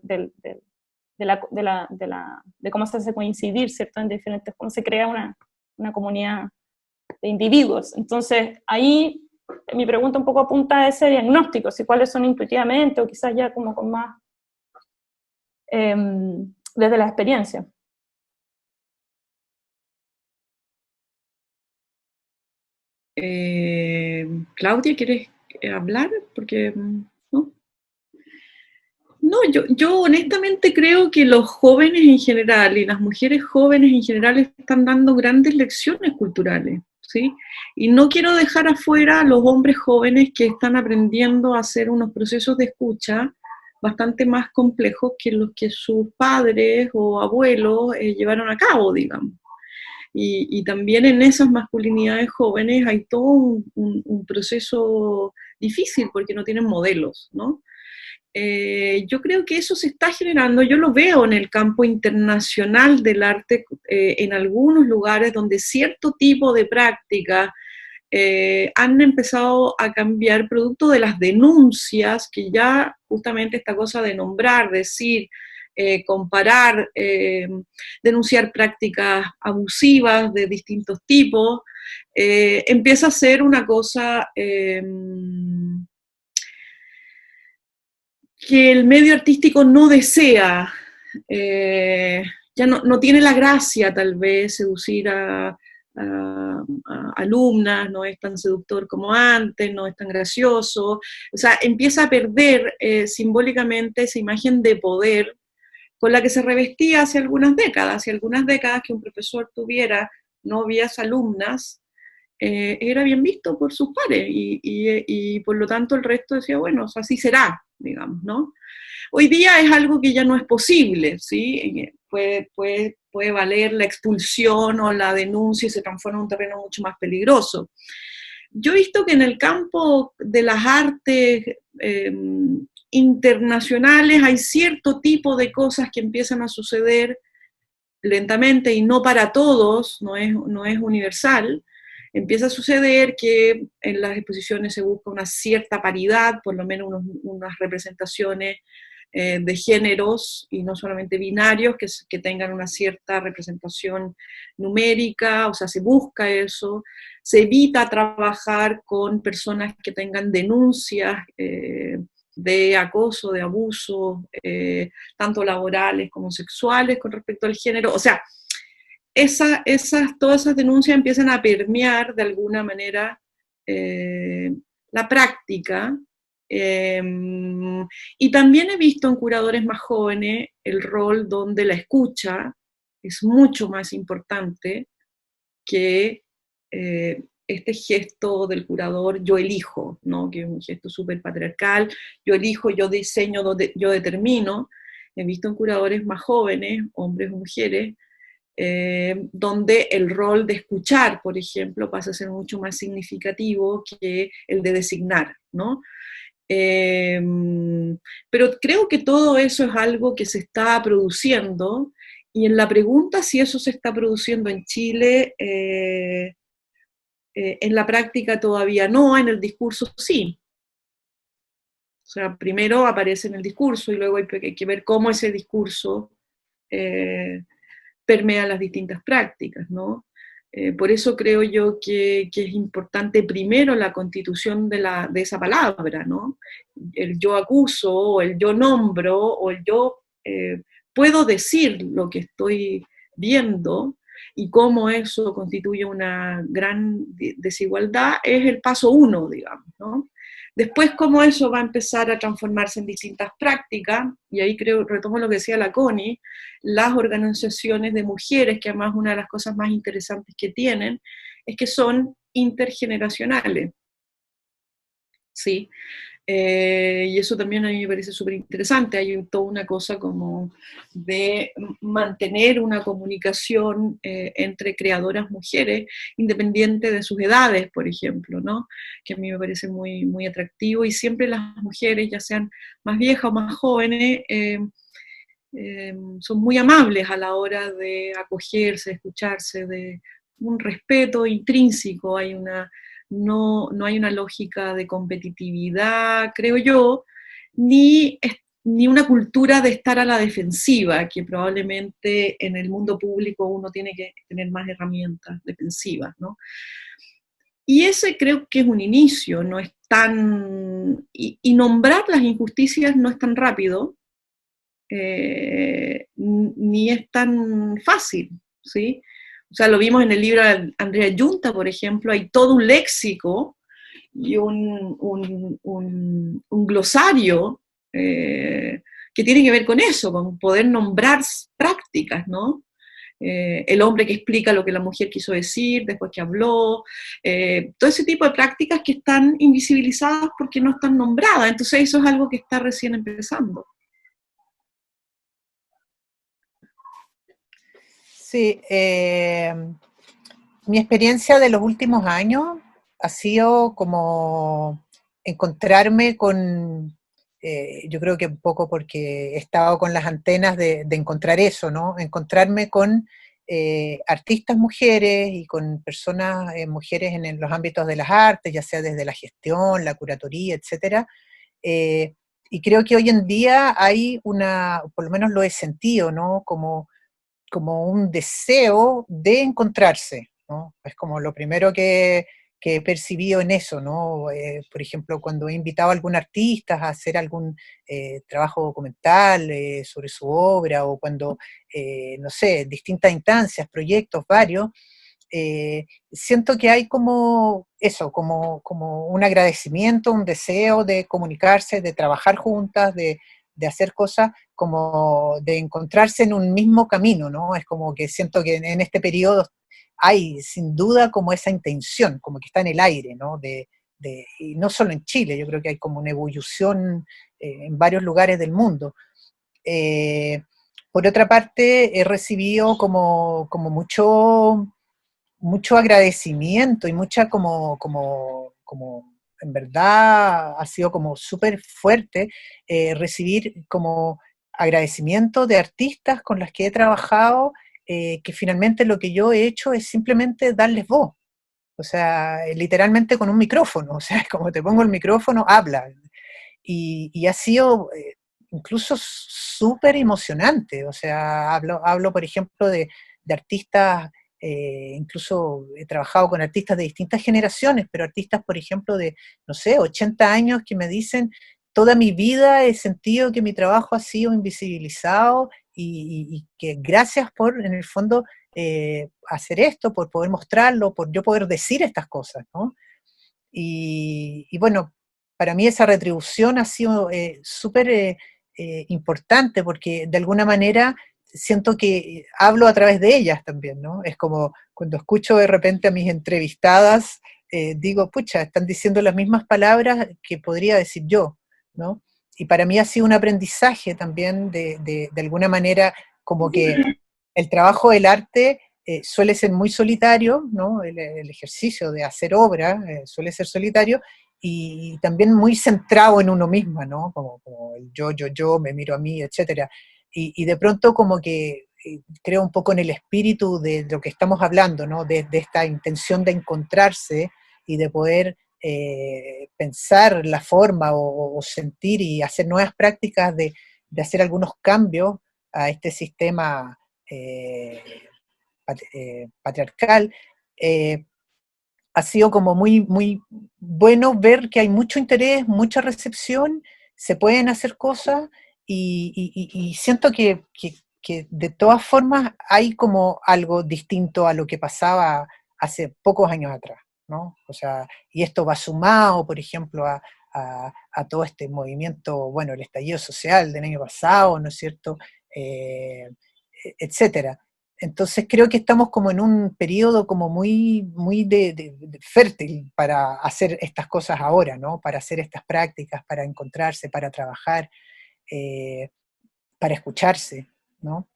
cómo se hace coincidir, ¿cierto? En diferentes, cómo se crea una comunidad de individuos. Entonces, ahí mi pregunta un poco apunta a ese diagnóstico, si cuáles son intuitivamente, o quizás ya como con más, desde la experiencia. Claudia, ¿quieres hablar? Porque, ¿no? No, yo honestamente creo que los jóvenes en general y las mujeres jóvenes en general están dando grandes lecciones culturales, ¿sí? Y no quiero dejar afuera a los hombres jóvenes que están aprendiendo a hacer unos procesos de escucha bastante más complejos que los que sus padres o abuelos llevaron a cabo, digamos. Y también en esas masculinidades jóvenes hay todo un proceso difícil porque no tienen modelos, ¿no? Yo creo que eso se está generando, yo lo veo en el campo internacional del arte, en algunos lugares donde cierto tipo de prácticas han empezado a cambiar producto de las denuncias, que ya justamente esta cosa de nombrar, decir, comparar, denunciar prácticas abusivas de distintos tipos, empieza a ser una cosa que el medio artístico no desea, ya no tiene la gracia tal vez seducir a alumnas, no es tan seductor como antes, no es tan gracioso, o sea, empieza a perder simbólicamente esa imagen de poder con la que se revestía hace algunas décadas que un profesor tuviera novias alumnas, era bien visto por sus pares y por lo tanto el resto decía, bueno, o sea, así será, digamos, ¿no? Hoy día es algo que ya no es posible, ¿sí? Puede valer la expulsión o la denuncia y se transforma en un terreno mucho más peligroso. Yo he visto que en el campo de las artes internacionales hay cierto tipo de cosas que empiezan a suceder lentamente y no para todos, no es universal. Empieza a suceder que en las exposiciones se busca una cierta paridad, por lo menos unas representaciones de géneros, y no solamente binarios, que tengan una cierta representación numérica, o sea, se busca eso, se evita trabajar con personas que tengan denuncias de acoso, de abuso, tanto laborales como sexuales con respecto al género, o sea, todas esas denuncias empiezan a permear de alguna manera la práctica, y también he visto en curadores más jóvenes el rol donde la escucha es mucho más importante que este gesto del curador, yo elijo, ¿no? Que es un gesto súper patriarcal, yo elijo, yo diseño, yo determino. He visto en curadores más jóvenes, hombres o mujeres, donde el rol de escuchar, por ejemplo, pasa a ser mucho más significativo que el de designar, ¿no? Pero creo que todo eso es algo que se está produciendo, y en la pregunta si eso se está produciendo en Chile, en la práctica todavía no, en el discurso sí. O sea, primero aparece en el discurso y luego hay que ver cómo ese discurso permea las distintas prácticas, ¿no? Por eso creo yo que es importante primero la constitución de esa palabra, ¿no? El yo acuso, o el yo nombro, o el yo puedo decir lo que estoy viendo, y cómo eso constituye una gran desigualdad, es el paso 1, digamos, ¿no? Después, cómo eso va a empezar a transformarse en distintas prácticas, y ahí creo, retomo lo que decía la Connie, las organizaciones de mujeres, que además una de las cosas más interesantes que tienen, es que son intergeneracionales, ¿sí? Y eso también a mí me parece súper interesante. Hay toda una cosa como de mantener una comunicación entre creadoras mujeres, independiente de sus edades, por ejemplo, ¿no? Que a mí me parece muy, muy atractivo, y siempre las mujeres, ya sean más viejas o más jóvenes, son muy amables a la hora de acogerse, de escucharse, de un respeto intrínseco, no hay una lógica de competitividad, creo yo, ni, ni una cultura de estar a la defensiva, que probablemente en el mundo público uno tiene que tener más herramientas defensivas, ¿no? Y ese creo que es un inicio, no es tan... Y nombrar las injusticias no es tan rápido, ni es tan fácil, ¿sí? O sea, lo vimos en el libro de Andrea Yunta, por ejemplo, hay todo un léxico y un glosario que tiene que ver con eso, con poder nombrar prácticas, ¿no? El hombre que explica lo que la mujer quiso decir, después que habló, todo ese tipo de prácticas que están invisibilizadas porque no están nombradas, entonces eso es algo que está recién empezando. Sí, mi experiencia de los últimos años ha sido como encontrarme con, yo creo que un poco porque he estado con las antenas de encontrar eso, ¿no? Encontrarme con artistas mujeres y con personas, mujeres en los ámbitos de las artes, ya sea desde la gestión, la curatoría, etcétera. Y creo que hoy en día hay por lo menos lo he sentido, ¿no? Como un deseo de encontrarse, ¿no? Es como lo primero que he percibido en eso, ¿no? Por ejemplo, cuando he invitado a algún artista a hacer algún trabajo documental sobre su obra, o cuando, no sé, distintas instancias, proyectos, varios, siento que hay como eso, como un agradecimiento, un deseo de comunicarse, de trabajar juntas, de hacer cosas, como de encontrarse en un mismo camino, ¿no? Es como que siento que en este periodo hay sin duda como esa intención, como que está en el aire, ¿no? Y no solo en Chile, yo creo que hay como una ebullición en varios lugares del mundo. Eh, por otra parte, he recibido como mucho agradecimiento y mucha como en verdad ha sido como súper fuerte recibir como agradecimiento de artistas con las que he trabajado, que finalmente lo que yo he hecho es simplemente darles voz. O sea, literalmente con un micrófono, o sea, como te pongo el micrófono, habla. Y ha sido incluso súper emocionante, o sea, hablo por ejemplo, de artistas, incluso he trabajado con artistas de distintas generaciones, pero artistas, por ejemplo, de, no sé, 80 años que me dicen, toda mi vida he sentido que mi trabajo ha sido invisibilizado y que gracias por, en el fondo, hacer esto, por poder mostrarlo, por yo poder decir estas cosas, ¿no? Y bueno, para mí esa retribución ha sido súper importante, porque de alguna manera siento que hablo a través de ellas también, ¿no? Es como cuando escucho de repente a mis entrevistadas, digo, pucha, están diciendo las mismas palabras que podría decir yo, ¿no? Y para mí ha sido un aprendizaje también de alguna manera, como que el trabajo del arte suele ser muy solitario, ¿no? El ejercicio de hacer obra suele ser solitario y también muy centrado en uno misma, ¿no? Como el yo, me miro a mí, etcétera. Y de pronto como que creo un poco en el espíritu de lo que estamos hablando, ¿no? De esta intención de encontrarse y de poder pensar la forma o sentir y hacer nuevas prácticas de hacer algunos cambios a este sistema patriarcal, ha sido como muy, muy bueno ver que hay mucho interés, mucha recepción, se pueden hacer cosas y siento que de todas formas hay como algo distinto a lo que pasaba hace pocos años atrás, ¿no? O sea, y esto va sumado, por ejemplo, a todo este movimiento, bueno, el estallido social del año pasado, ¿no es cierto? Etcétera. Entonces creo que estamos como en un periodo como muy, muy de fértil para hacer estas cosas ahora, ¿no? Para hacer estas prácticas, para encontrarse, para trabajar, eh, para escucharse, ¿no?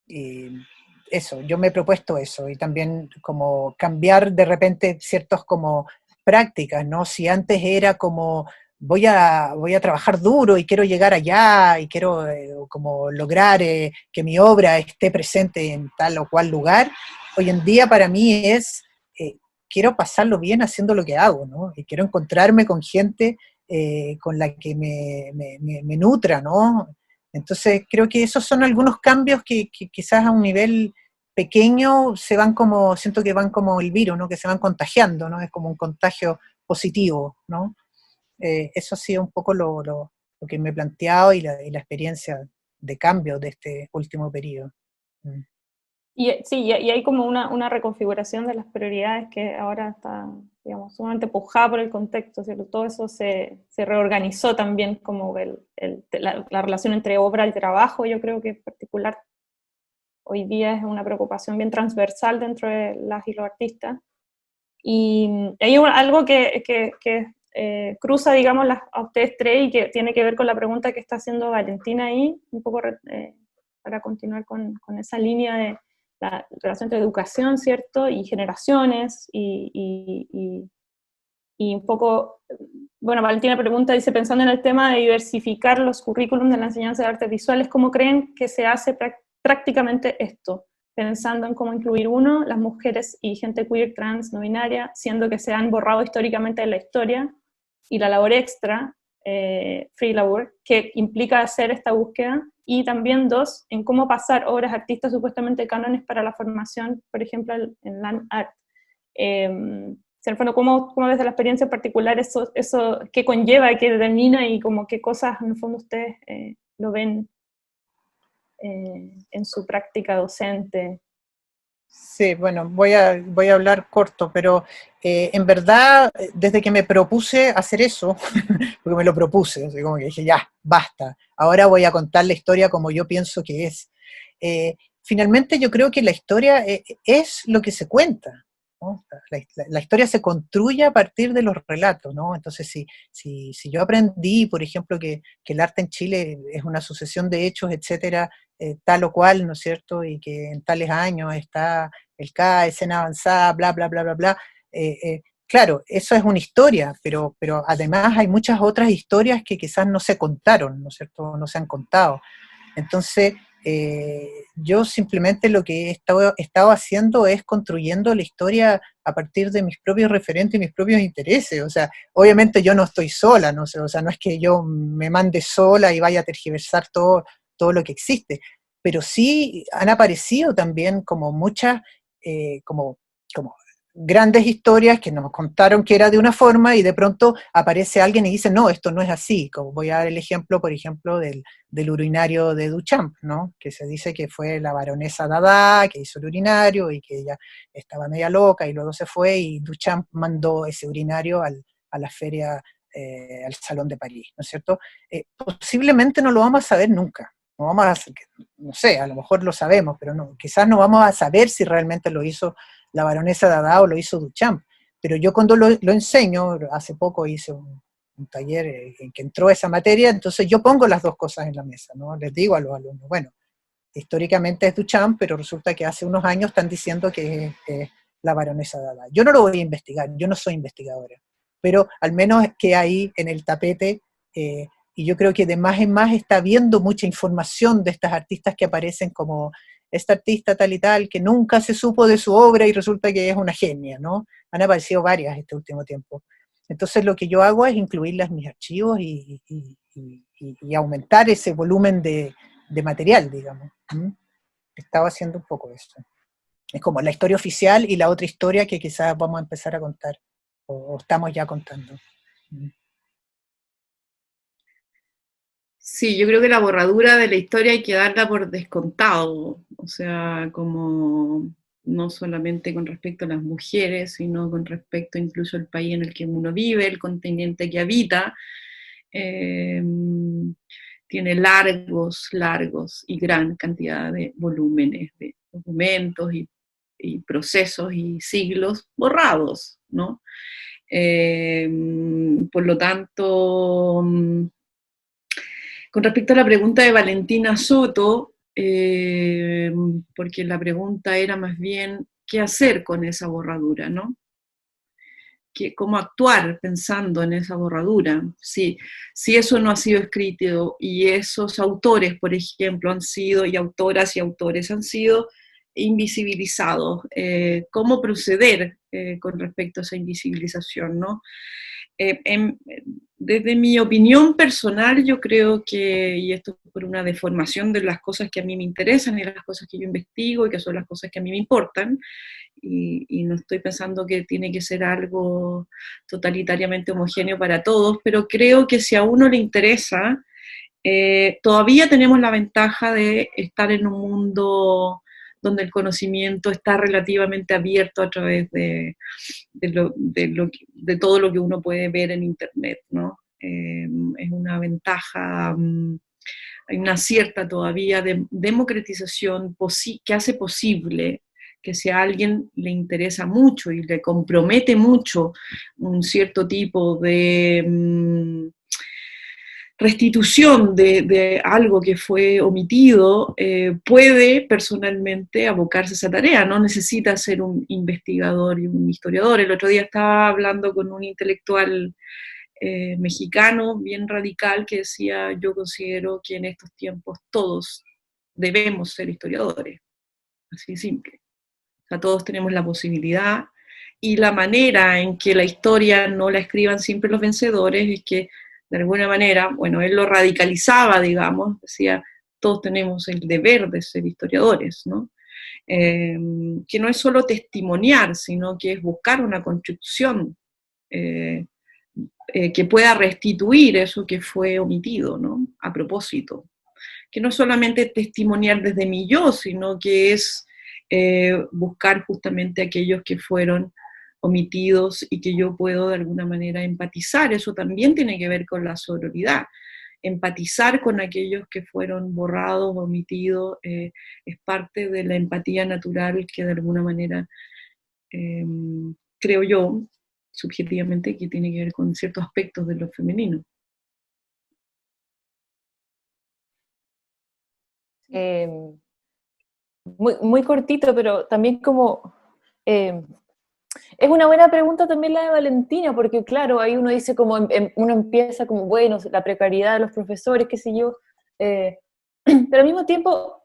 Y eso, yo me he propuesto eso y también como cambiar de repente ciertas como prácticas, ¿no? Si antes era como voy a trabajar duro y quiero llegar allá y quiero como lograr que mi obra esté presente en tal o cual lugar, hoy en día para mí es quiero pasarlo bien haciendo lo que hago, ¿no? Y quiero encontrarme con gente con la que me nutra, ¿no? Entonces creo que esos son algunos cambios que quizás a un nivel pequeño se van como, siento que van como el virus, ¿no? Que se van contagiando, ¿no? Es como un contagio positivo, ¿no? Eso ha sido un poco lo que me he planteado y la experiencia de cambio de este último periodo. Y sí, y hay como una reconfiguración de las prioridades que ahora está, digamos, sumamente pujada por el contexto, ¿cierto? Todo eso se reorganizó también, como la relación entre obra y trabajo, yo creo que en particular hoy día es una preocupación bien transversal dentro de las y los artistas. Y hay algo que cruza, digamos, a ustedes tres y que tiene que ver con la pregunta que está haciendo Valentina ahí, un poco para continuar con esa línea de la relación entre educación, ¿cierto? Y generaciones, y un poco, bueno, Valentina pregunta, dice, pensando en el tema de diversificar los currículums de la enseñanza de artes visuales, ¿cómo creen que se hace prácticamente esto? Pensando en cómo incluir las mujeres y gente queer, trans, no binaria, siendo que se han borrado históricamente de la historia, y la labor extra, free labor, que implica hacer esta búsqueda, y también dos, en cómo pasar obras artistas supuestamente cánones para la formación, por ejemplo, en Land Art. ¿Cómo desde la experiencia particular eso qué conlleva, qué determina y como qué cosas en el fondo ustedes lo ven en su práctica docente? Sí, bueno, voy a hablar corto, pero en verdad, desde que me propuse hacer eso, porque me lo propuse, así como que dije, ya, basta, ahora voy a contar la historia como yo pienso que es. Finalmente yo creo que la historia es lo que se cuenta, ¿no? La historia se construye a partir de los relatos, ¿no? Entonces, si yo aprendí, por ejemplo, que el arte en Chile es una sucesión de hechos, etcétera, tal o cual, ¿no es cierto? Y que en tales años está el CA, escena avanzada, bla, bla, bla, bla, bla. Claro, eso es una historia, pero además hay muchas otras historias que quizás no se contaron, ¿no es cierto? No se han contado. Entonces, yo simplemente lo que he estado haciendo es construyendo la historia a partir de mis propios referentes y mis propios intereses. O sea, obviamente yo no estoy sola, ¿no? O sea, no es que yo me mande sola y vaya a tergiversar todo lo que existe, pero sí han aparecido también como muchas, como grandes historias que nos contaron que era de una forma y de pronto aparece alguien y dice, no, esto no es así. Como voy a dar el ejemplo, por ejemplo, del urinario de Duchamp, ¿no? Que se dice que fue la baronesa Dada que hizo el urinario y que ella estaba media loca y luego se fue y Duchamp mandó ese urinario a la feria, al Salón de París, ¿no es cierto? Posiblemente no lo vamos a saber nunca. No sé, a lo mejor lo sabemos, pero no, quizás no vamos a saber si realmente lo hizo la baronesa Dada o lo hizo Duchamp. Pero yo cuando lo enseño, hace poco hice un taller en que entró esa materia, entonces yo pongo las dos cosas en la mesa, ¿no? Les digo a los alumnos, bueno, históricamente es Duchamp, pero resulta que hace unos años están diciendo que es la baronesa Dada. Yo no lo voy a investigar, yo no soy investigadora, pero al menos que ahí en el tapete, y yo creo que de más en más está habiendo mucha información de estas artistas que aparecen como esta artista tal y tal, que nunca se supo de su obra y resulta que es una genia, ¿no? Han aparecido varias este último tiempo. Entonces lo que yo hago es incluirlas en mis archivos y aumentar ese volumen de material, digamos. Estaba haciendo un poco eso. Es como la historia oficial y la otra historia que quizás vamos a empezar a contar, o estamos ya contando. Sí, yo creo que la borradura de la historia hay que darla por descontado, o sea, como no solamente con respecto a las mujeres, sino con respecto incluso al país en el que uno vive, el continente que habita. Tiene largos y gran cantidad de volúmenes, de documentos y procesos y siglos borrados, ¿no? Por lo tanto, con respecto a la pregunta de Valentina Soto, porque la pregunta era más bien qué hacer con esa borradura, ¿no? Cómo actuar pensando en esa borradura. Si eso no ha sido escrito y esos autores, por ejemplo, han sido, y autoras y autores han sido invisibilizados, ¿cómo proceder con respecto a esa invisibilización, ¿no? Desde mi opinión personal, yo creo que, y esto es por una deformación de las cosas que a mí me interesan y las cosas que yo investigo y que son las cosas que a mí me importan, y no estoy pensando que tiene que ser algo totalitariamente homogéneo para todos, pero creo que si a uno le interesa, todavía tenemos la ventaja de estar en un mundo donde el conocimiento está relativamente abierto a través de todo lo que uno puede ver en Internet, ¿no? Es una ventaja, hay una cierta todavía democratización que hace posible que si a alguien le interesa mucho y le compromete mucho un cierto tipo de restitución de algo que fue omitido, puede personalmente abocarse a esa tarea, no necesita ser un investigador y un historiador. El otro día estaba hablando con un intelectual mexicano bien radical que decía, yo considero que en estos tiempos todos debemos ser historiadores, así de simple. O sea, todos tenemos la posibilidad, y la manera en que la historia no la escriban siempre los vencedores es que, de alguna manera, bueno, él lo radicalizaba, digamos, decía, todos tenemos el deber de ser historiadores, ¿no? Que no es solo testimoniar, sino que es buscar una construcción que pueda restituir eso que fue omitido, ¿no? A propósito. Que no es solamente testimoniar desde mi yo, sino que es buscar justamente aquellos que fueron omitidos y que yo puedo de alguna manera empatizar. Eso también tiene que ver con la sororidad. Empatizar con aquellos que fueron borrados, omitidos, es parte de la empatía natural que de alguna manera creo yo, subjetivamente, que tiene que ver con ciertos aspectos de lo femenino. Muy cortito, pero también como... es una buena pregunta también la de Valentina, porque claro, ahí uno dice como, uno empieza como, bueno, la precariedad de los profesores, qué sé yo, pero al mismo tiempo,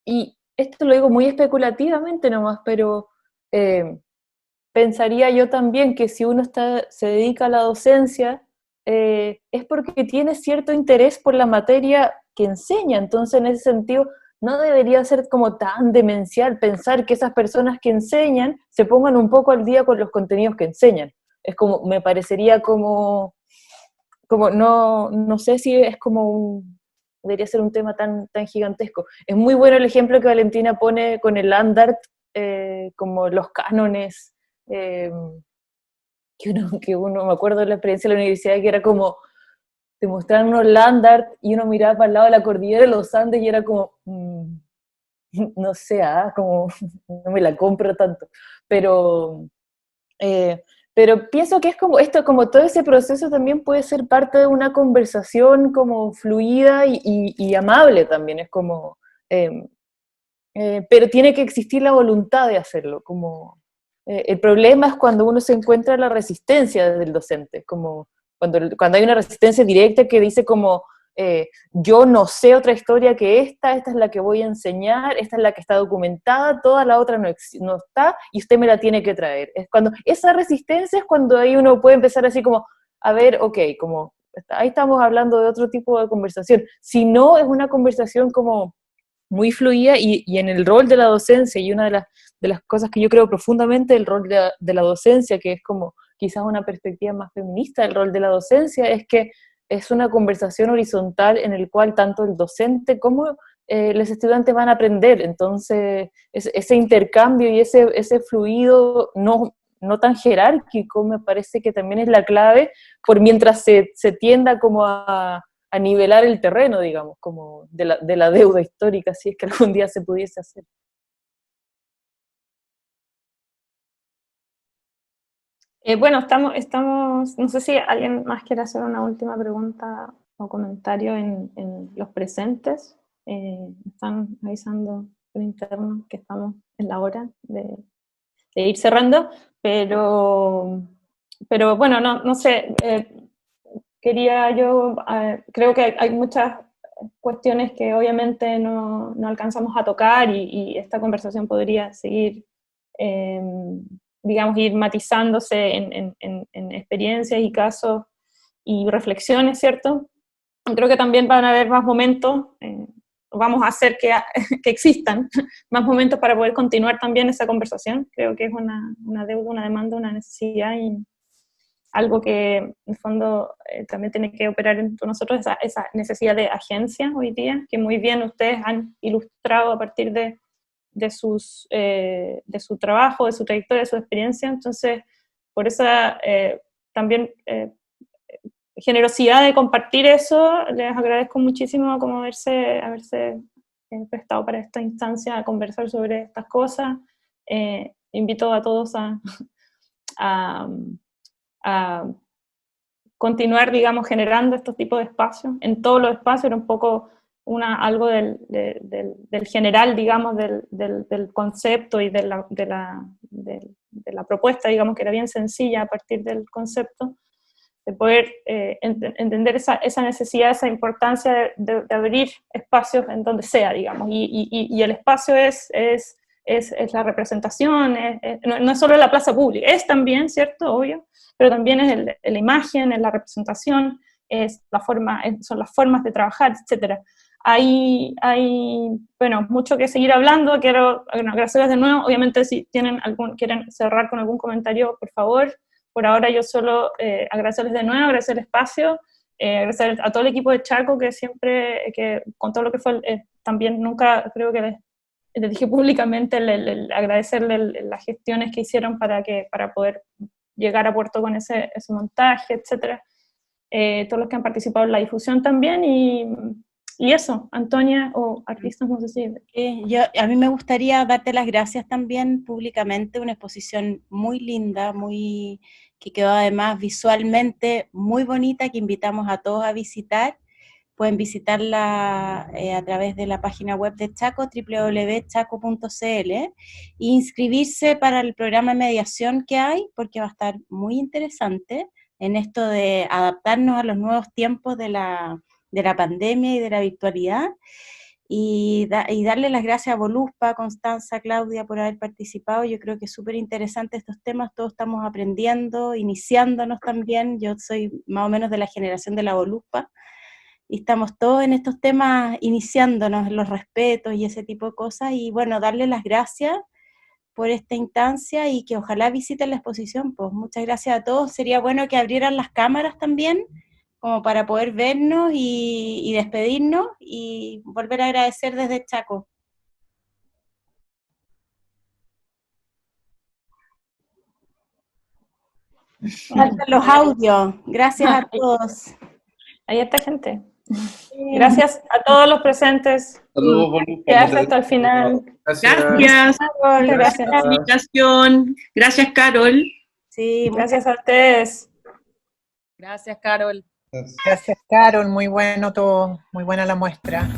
y esto lo digo muy especulativamente nomás, pero pensaría yo también que si uno se dedica a la docencia, es porque tiene cierto interés por la materia que enseña, entonces en ese sentido no debería ser como tan demencial pensar que esas personas que enseñan se pongan un poco al día con los contenidos que enseñan. Es como, me parecería como no sé si es como debería ser un tema tan gigantesco. Es muy bueno el ejemplo que Valentina pone con el Landart, como los cánones, que uno, me acuerdo de la experiencia de la universidad, que era como, te mostraban unos Landart y uno miraba para el lado de la cordillera de los Andes y era como, no sé, como no me la compro tanto, pero pienso que es como esto, como todo ese proceso también puede ser parte de una conversación como fluida y amable también, es como, pero tiene que existir la voluntad de hacerlo, como, el problema es cuando uno se encuentra la resistencia del docente, como cuando hay una resistencia directa que dice como, yo no sé otra historia que esta es la que voy a enseñar, esta es la que está documentada, toda la otra no está, y usted me la tiene que traer. Es cuando, esa resistencia es cuando ahí uno puede empezar así como, a ver, ok, como, ahí estamos hablando de otro tipo de conversación. Si no, es una conversación como muy fluida, y en el rol de la docencia, y una de las cosas que yo creo profundamente del rol de la docencia, que es como quizás una perspectiva más feminista del rol de la docencia, es que es una conversación horizontal en el cual tanto el docente como los estudiantes van a aprender. Entonces, ese intercambio y ese fluido no tan jerárquico me parece que también es la clave, por mientras se tienda como a nivelar el terreno, digamos, como de la deuda histórica, si es que algún día se pudiese hacer. Bueno, estamos, no sé si alguien más quiere hacer una última pregunta o comentario en los presentes. Están avisando por interno que estamos en la hora de ir cerrando, pero bueno, no sé, quería yo, creo que hay muchas cuestiones que obviamente no alcanzamos a tocar, y esta conversación podría seguir, digamos, ir matizándose en experiencias y casos y reflexiones, ¿cierto? Creo que también van a haber más momentos, vamos a hacer que existan más momentos para poder continuar también esa conversación. Creo que es una deuda, una demanda, una necesidad, y algo que en el fondo también tiene que operar entre nosotros, esa necesidad de agencia hoy día, que muy bien ustedes han ilustrado a partir de su trabajo, de su trayectoria, de su experiencia. Entonces, por esa también generosidad de compartir eso, les agradezco muchísimo como haberse prestado para esta instancia a conversar sobre estas cosas. Invito a todos a continuar, digamos, generando estos tipos de espacios, en todos los espacios. Era un poco algo del general, digamos, del concepto y de la propuesta, digamos, que era bien sencilla a partir del concepto, de poder entender esa necesidad, esa importancia de abrir espacios en donde sea, digamos, y el espacio es la representación, no es solo la plaza pública, es también, ¿cierto? Obvio, pero también es la imagen, es la representación, son las formas de trabajar, etc. Hay bueno, mucho que seguir hablando. Quiero agradecerles de nuevo. Obviamente, si quieren cerrar con algún comentario, por favor. Por ahora yo solo agradecerles de nuevo, agradecer el espacio, agradecer a todo el equipo de Chaco, que siempre, con todo lo que fue, también nunca creo que les dije públicamente agradecerle las gestiones que hicieron para poder llegar a puerto con ese montaje, etcétera. Todos los que han participado en la difusión también, y eso, Antonia, o artistas, no sé si... A mí me gustaría darte las gracias también públicamente, una exposición muy linda, que quedó además visualmente muy bonita, que invitamos a todos a visitar. Pueden visitarla a través de la página web de Chaco, www.chaco.cl, e inscribirse para el programa de mediación que hay, porque va a estar muy interesante en esto de adaptarnos a los nuevos tiempos de la pandemia y de la virtualidad, y darle las gracias a Voluspa, Constanza, Claudia, por haber participado. Yo creo que es súper interesante estos temas, todos estamos aprendiendo, iniciándonos también. Yo soy más o menos de la generación de la Voluspa, y estamos todos en estos temas iniciándonos, en los respetos y ese tipo de cosas, y bueno, darle las gracias por esta instancia, y que ojalá visiten la exposición. Pues muchas gracias a todos. Sería bueno que abrieran las cámaras también, como para poder vernos y despedirnos, y volver a agradecer desde Chaco. Faltan los audios. Gracias a todos. Ahí está, gente. Gracias a todos los presentes. Saludos, Quedarse hasta el final. Gracias. Gracias por la invitación. Gracias, Carol. Sí, gracias a ustedes. Gracias, Carol. Gracias, Carol. Muy bueno todo. Muy buena la muestra.